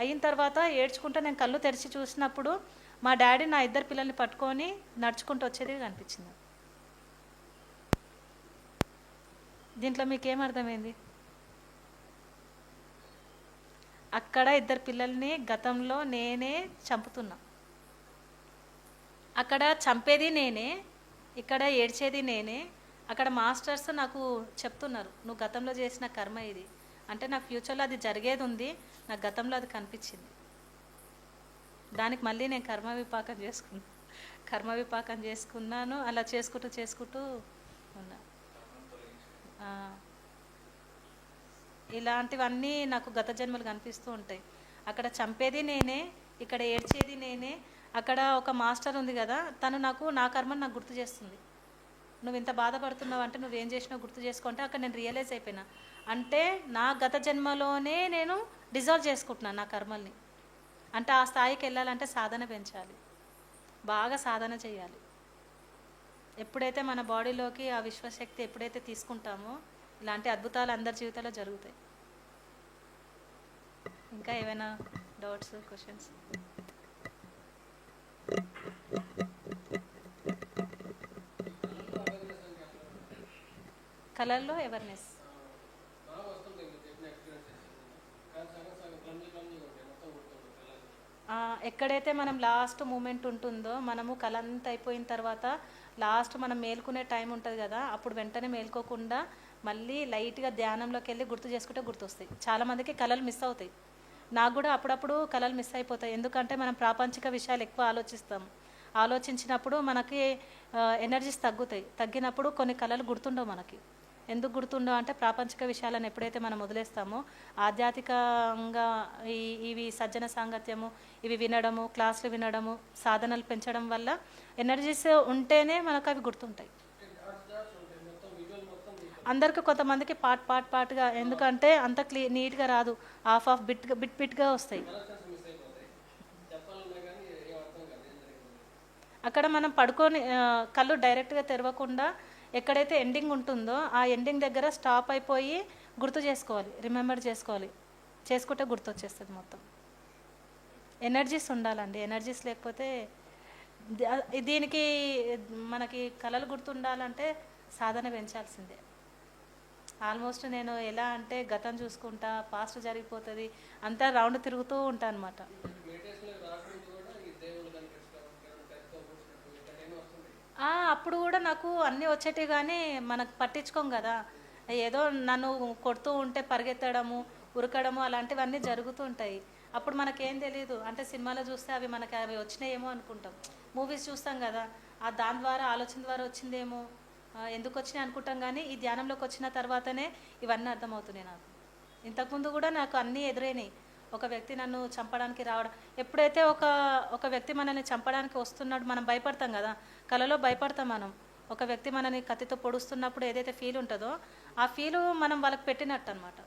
B: అయిన తర్వాత ఏడ్చుకుంటూ నేను కళ్ళు తెరిచి చూసినప్పుడు మా డాడీ నా ఇద్దరు పిల్లల్ని పట్టుకొని నడుచుకుంటూ వచ్చేది కనిపించింది. దీంట్లో మీకేం అర్థమైంది? అక్కడ ఇద్దరు పిల్లల్ని గతంలో నేనే చంపుతున్నా, అక్కడ చంపేది నేనే, ఇక్కడ ఏడ్చేది నేనే. అక్కడ మాస్టర్స్ నాకు చెప్తున్నారు, నువ్వు గతంలో చేసిన కర్మ ఇది అంటే, నా ఫ్యూచర్లో అది జరిగేది ఉంది, నాకు గతంలో అది కనిపించింది, దానికి మళ్ళీ నేను కర్మ విపాకం చేసుకున్నాను. అలా చేసుకుంటూ ఉన్నా. ఇలాంటివన్నీ నాకు గత జన్మలు కనిపిస్తూ ఉంటాయి. అక్కడ చంపేది నేనే, ఇక్కడ ఏడ్చేది నేనే. అక్కడ ఒక మాస్టర్ ఉంది కదా, తను నా కర్మను నాకు గుర్తు చేస్తుంది, నువ్వు ఇంత బాధపడుతున్నావు అంటే నువ్వేం చేసినావు గుర్తు చేసుకుంటే అక్కడ నేను రియలైజ్ అయిపోయినా, అంటే నా గత జన్మలోనే నేను డిజాల్వ్ చేసుకుంటున్నాను నా కర్మల్ని. అంటే ఆ స్థాయికి వెళ్ళాలంటే సాధన పెంచాలి, బాగా సాధన చేయాలి. ఎప్పుడైతే మన బాడీలోకి ఆ విశ్వశక్తి ఎప్పుడైతే తీసుకుంటామో ఇలాంటి అద్భుతాలు అందరి జీవితాల్లో జరుగుతాయి. ఇంకా ఏమైనా డౌట్స్, క్వశ్చన్స్? కళల్లో అవేర్నెస్ ఎక్కడైతే మనం లాస్ట్ మూమెంట్ ఉంటుందో, మనము కళ అంతా అయిపోయిన తర్వాత లాస్ట్ మనం మేల్కొనే టైం ఉంటుంది కదా, అప్పుడు వెంటనే మేల్కోకుండా మళ్ళీ లైట్గా ధ్యానంలోకి వెళ్ళి గుర్తు చేసుకుంటే గుర్తొస్తాయి. చాలామందికి కళలు మిస్ అవుతాయి, నాకు కూడా అప్పుడప్పుడు కళలు మిస్ అయిపోతాయి. ఎందుకంటే మనం ప్రాపంచిక విషయాలు ఎక్కువ ఆలోచించినప్పుడు మనకి ఎనర్జీస్ తగ్గినప్పుడు కొన్ని కళలు గుర్తుండవు మనకి. ఎందుకు గుర్తుండవు అంటే, ప్రాపంచిక విషయాలను ఎప్పుడైతే మనం వదిలేస్తామో, ఆధ్యాత్మికంగా ఇవి సజ్జన సాంగత్యము ఇవి వినడము, క్లాసులు వినడము, సాధనలు పెంచడం వల్ల ఎనర్జీస్ ఉంటేనే మనకు అవి గుర్తుంటాయి. అందరికి కొంతమందికి పార్ట్గా, ఎందుకంటే అంత నీట్గా రాదు, ఆఫ్ బిట్గా వస్తాయి. అక్కడ మనం పడుకొని కళ్ళు డైరెక్ట్గా తెరవకుండా ఎక్కడైతే ఎండింగ్ ఉంటుందో ఆ ఎండింగ్ దగ్గర స్టాప్ అయిపోయి గుర్తు చేసుకోవాలి, రిమెంబర్ చేసుకుంటే గుర్తొచ్చేస్తుంది మొత్తం. ఎనర్జీస్ ఉండాలండి, ఎనర్జీస్ లేకపోతే దీనికి మనకి కళలు గుర్తుండాలంటే సాధన పెంచాల్సిందే. ఆల్మోస్ట్ నేను ఎలా అంటే గతం చూసుకుంటా, పాస్ట్ జరిగిపోతుంది, అంతా రౌండ్ తిరుగుతూ ఉంటాను అనమాట. అప్పుడు కూడా నాకు అన్నీ వచ్చేటివి కానీ మనకు పట్టించుకోం కదా. ఏదో నన్ను కొడుతూ ఉంటే పరిగెత్తడము, ఉరకడము అలాంటివన్నీ జరుగుతూ ఉంటాయి. అప్పుడు మనకేం తెలియదు, అంటే సినిమాలో చూస్తే అవి మనకి అవి వచ్చినాయేమో అనుకుంటాం. మూవీస్ చూస్తాం కదా, దాని ద్వారా ఆలోచన ద్వారా వచ్చిందేమో, ఎందుకు వచ్చినాయి అనుకుంటాం. కానీ ఈ ధ్యానంలోకి వచ్చిన తర్వాతనే ఇవన్నీ అర్థమవుతున్నాయి నాకు. ఇంతకుముందు కూడా నాకు అన్నీ ఎదురైనాయి. ఒక వ్యక్తి నన్ను చంపడానికి రావడం, ఎప్పుడైతే ఒక వ్యక్తి మనల్ని చంపడానికి వస్తున్నాడు, మనం భయపడతాం కదా, కలలో భయపడతాం మనం. ఒక వ్యక్తి మనని కత్తితో పొడుస్తున్నప్పుడు ఏదైతే ఫీల్ ఉంటుందో ఆ ఫీలు మనం వాళ్ళకి పెట్టినట్టు అనమాట.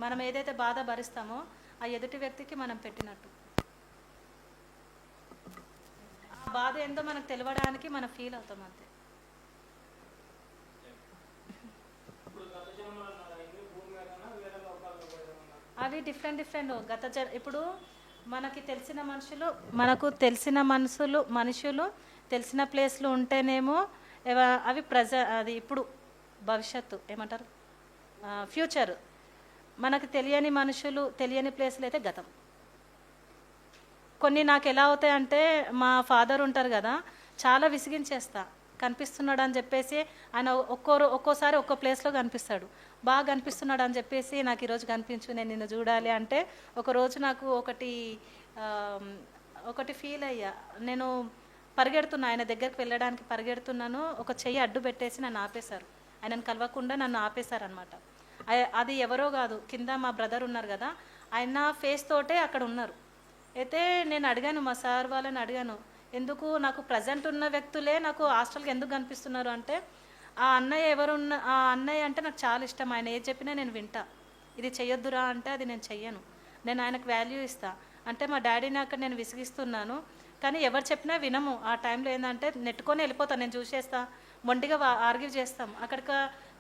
B: మనం ఏదైతే బాధ భరిస్తామో ఆ ఎదుటి వ్యక్తికి మనం పెట్టినట్టు. ఆ బాధ ఏందో మనకు తెలవడానికి మనం ఫీల్ అవుతాం అంతే. అవి డిఫరెంట్ ఇప్పుడు మనకు తెలిసిన మనుషులు తెలిసిన ప్లేస్లు ఉంటేనేమో అవి అది ఇప్పుడు భవిష్యత్తు ఏమంటారు, ఫ్యూచర్. మనకు తెలియని మనుషులు తెలియని ప్లేస్లు అయితే గతం. కొన్ని నాకు ఎలా అవుతాయంటే, మా ఫాదర్ ఉంటారు కదా, చాలా విసిగించేస్తా. కనిపిస్తున్నాడు అని చెప్పేసి ఆయన ఒక్కోసారి ఒక్కో ప్లేస్లో కనిపిస్తాడు, బాగా కనిపిస్తున్నాడు అని చెప్పేసి నాకు ఈరోజు కనిపించు, నేను నిన్ను చూడాలి అంటే, ఒకరోజు నాకు ఒకటి ఫీల్ అయ్యా. నేను పరిగెడుతున్నా, ఆయన దగ్గరికి వెళ్ళడానికి పరిగెడుతున్నాను, ఒక చెయ్యి అడ్డు పెట్టేసి నన్ను ఆపేశారు. ఆయనను కలవకుండా నన్ను ఆపేశారు అనమాట. అది ఎవరో కాదు, కింద మా బ్రదర్ ఉన్నారు కదా, ఆయన ఫేస్ తోటే అక్కడ ఉన్నారు. అయితే నేను అడిగాను, మా సార్ వాళ్ళని అడిగాను, ఎందుకు నాకు ప్రజెంట్ ఉన్న వ్యక్తులే నాకు హాస్టల్కి ఎందుకు కనిపిస్తున్నారు అంటే, ఆ అన్నయ్య అంటే నాకు చాలా ఇష్టం, ఆయన ఏది చెప్పినా నేను వింటా. ఇది చెయ్యొద్దురా అంటే అది నేను చెయ్యను, నేను ఆయనకు వాల్యూ ఇస్తా. అంటే మా డాడీని అక్కడ నేను విసిగిస్తున్నాను, కానీ ఎవరు చెప్పినా వినము. ఆ టైంలో ఏంటంటే నెట్టుకొని వెళ్ళిపోతాను, నేను చూసేస్తా, మొండిగా ఆర్గ్యూ చేస్తాం.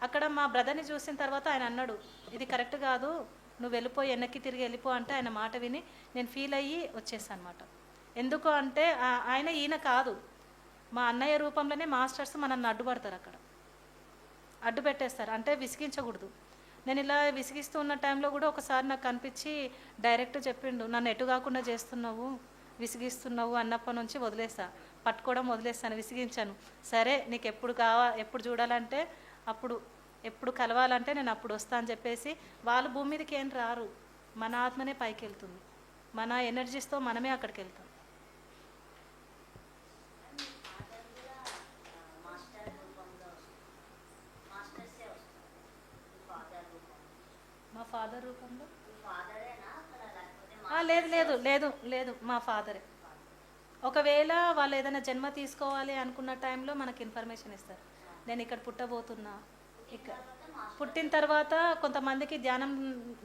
B: అక్కడ మా బ్రదర్ని చూసిన తర్వాత ఆయన అన్నాడు, ఇది కరెక్ట్ కాదు, నువ్వు వెళ్ళిపోయి వెనక్కి తిరిగి వెళ్ళిపో అంటే, ఆయన మాట విని నేను ఫీల్ అయ్యి వచ్చేసాను అనమాట. ఎందుకు అంటే ఈయన కాదు, మా అన్నయ్య రూపంలోనే మాస్టర్స్ మనల్ని అడ్డుపడతారు, అక్కడ అడ్డు పెట్టేస్తారు. అంటే విసిగించకూడదు. నేను ఇలా విసిగిస్తూ ఉన్న టైంలో కూడా ఒకసారి నాకు కనిపించి డైరెక్ట్ చెప్పిండు, నన్ను ఎటు కాకుండా చేస్తున్నావు, విసిగిస్తున్నావు అన్నప్పటి నుంచి వదిలేస్తా, పట్టుకోవడం వదిలేస్తాను, విసిగించాను. సరే నీకు ఎప్పుడు చూడాలంటే అప్పుడు, ఎప్పుడు కలవాలంటే నేను అప్పుడు వస్తా అని చెప్పేసి, వాళ్ళు భూమి మీదకి ఏం రారు, మన ఆత్మనే పైకి వెళ్తుంది, మన ఎనర్జీస్తో మనమే అక్కడికి వెళ్తాం. మా ఫాదర్ రూపంలో లేదు మా ఫాదరే. ఒకవేళ వాళ్ళు ఏదైనా జన్మ తీసుకోవాలి అనుకున్న టైంలో మనకి ఇన్ఫర్మేషన్ ఇస్తారు, నేను ఇక్కడ పుట్టబోతున్నా. ఇక్కడ పుట్టిన తర్వాత కొంతమందికి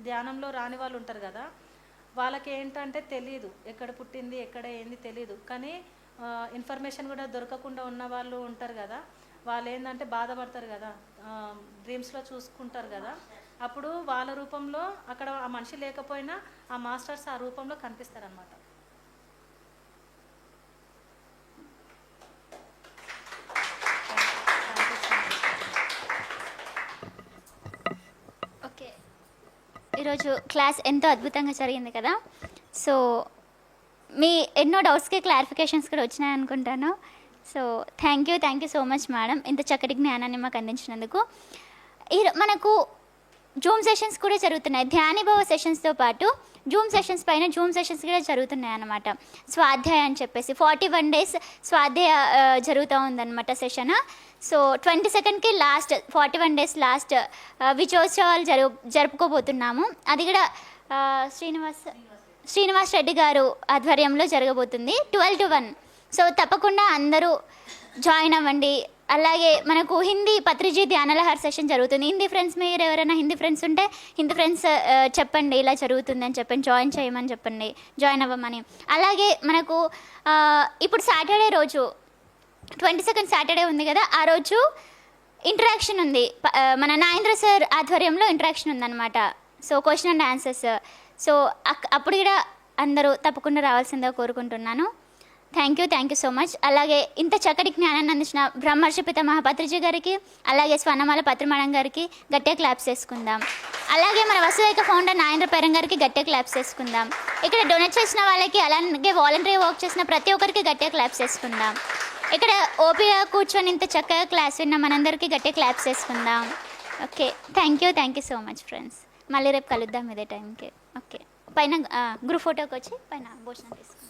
B: ధ్యానంలో రాని వాళ్ళు ఉంటారు కదా, వాళ్ళకి ఏంటంటే తెలియదు ఎక్కడ పుట్టింది ఎక్కడ ఏంది తెలియదు. కానీ ఇన్ఫర్మేషన్ కూడా దొరకకుండా ఉన్న వాళ్ళు ఉంటారు కదా, వాళ్ళు ఏంటంటే బాధపడతారు కదా, డ్రీమ్స్లో చూసుకుంటారు కదా, అప్పుడు వాళ్ళ రూపంలో అక్కడ ఆ మనిషి లేకపోయినా ఆ మాస్టర్స్ ఆ రూపంలో కనిపిస్తారనమాట.
A: ఓకే, ఈరోజు క్లాస్ ఎంతో అద్భుతంగా జరిగింది కదా. సో మీ ఎన్నో డౌట్స్కి క్లారిఫికేషన్స్ కూడా వచ్చినాయి అనుకుంటాను. So thank you so much madam, ఇంత చక్కటి జ్ఞానాన్ని మాకు అందించినందుకు. మనకు జూమ్ సెషన్స్ కూడా జరుగుతున్నాయి, ధ్యానిభవ సెషన్స్తో పాటు జూమ్ సెషన్స్ పైన జూమ్ సెషన్స్ కూడా జరుగుతున్నాయి అన్నమాట. స్వాధ్యాయ అని చెప్పేసి 41 days స్వాధ్యాయ జరుగుతూ ఉందన్నమాట session. So 22nd last, 41 days last విజయోత్సవాలు జరుపుకోబోతున్నాము. అది కూడా శ్రీనివాస్ రెడ్డి గారు ఆధ్వర్యంలో జరగబోతుంది 12 to 1. సో తప్పకుండా అందరూ జాయిన్ అవ్వండి. అలాగే మనకు హిందీ పత్రిజీ ధ్యానలహర్ సెషన్ జరుగుతుంది. హిందీ ఫ్రెండ్స్, మీరు ఎవరైనా హిందీ ఫ్రెండ్స్ ఉంటే హిందీ ఫ్రెండ్స్ చెప్పండి, ఇలా జరుగుతుందని చెప్పండి, జాయిన్ చేయమని చెప్పండి, జాయిన్ అవ్వమని. అలాగే మనకు ఇప్పుడు సాటర్డే రోజు 22nd సాటర్డే ఉంది కదా, ఆ రోజు ఇంటరాక్షన్ ఉంది, మన నాగేంద్ర సార్ ఆధ్వర్యంలో ఇంటరాక్షన్ ఉందన్నమాట. So question and answers. So అప్పుడు కూడా అందరూ తప్పకుండా రావాల్సిందిగా కోరుకుంటున్నాను. Thank you so much. అలాగే ఇంత చక్కటి జ్ఞానాన్ని అందించిన బ్రహ్మర్షి పితామహ పత్రిజీ గారికి, అలాగే స్వర్ణమాల పత్రి మేడం గారికి గట్టిగా క్లాప్స్ చేసుకుందాం. అలాగే మన వసుదైక ఫౌండర్ నాగేంద్ర పేరం గారికి గట్టిగా క్లాప్స్ చేసుకుందాం. ఇక్కడ డొనేట్ చేసిన వాళ్ళకి, అలాగే వాలంటరీ వర్క్ చేసిన ప్రతి ఒక్కరికి గట్టిగా క్లాప్స్ చేసుకుందాం. ఇక్కడ ఓపిగా కూర్చొని ఇంత చక్కగా క్లాస్ విన్న మనందరికీ గట్టిగా క్లాప్స్ చేసుకుందాం. Okay, thank you so much friends. మళ్ళీ రేపు కలుద్దాం ఇదే టైంకి. ఓకే, పైన గ్రూప్ ఫోటోకి వచ్చి పైన భోజనం తీసుకుందాం.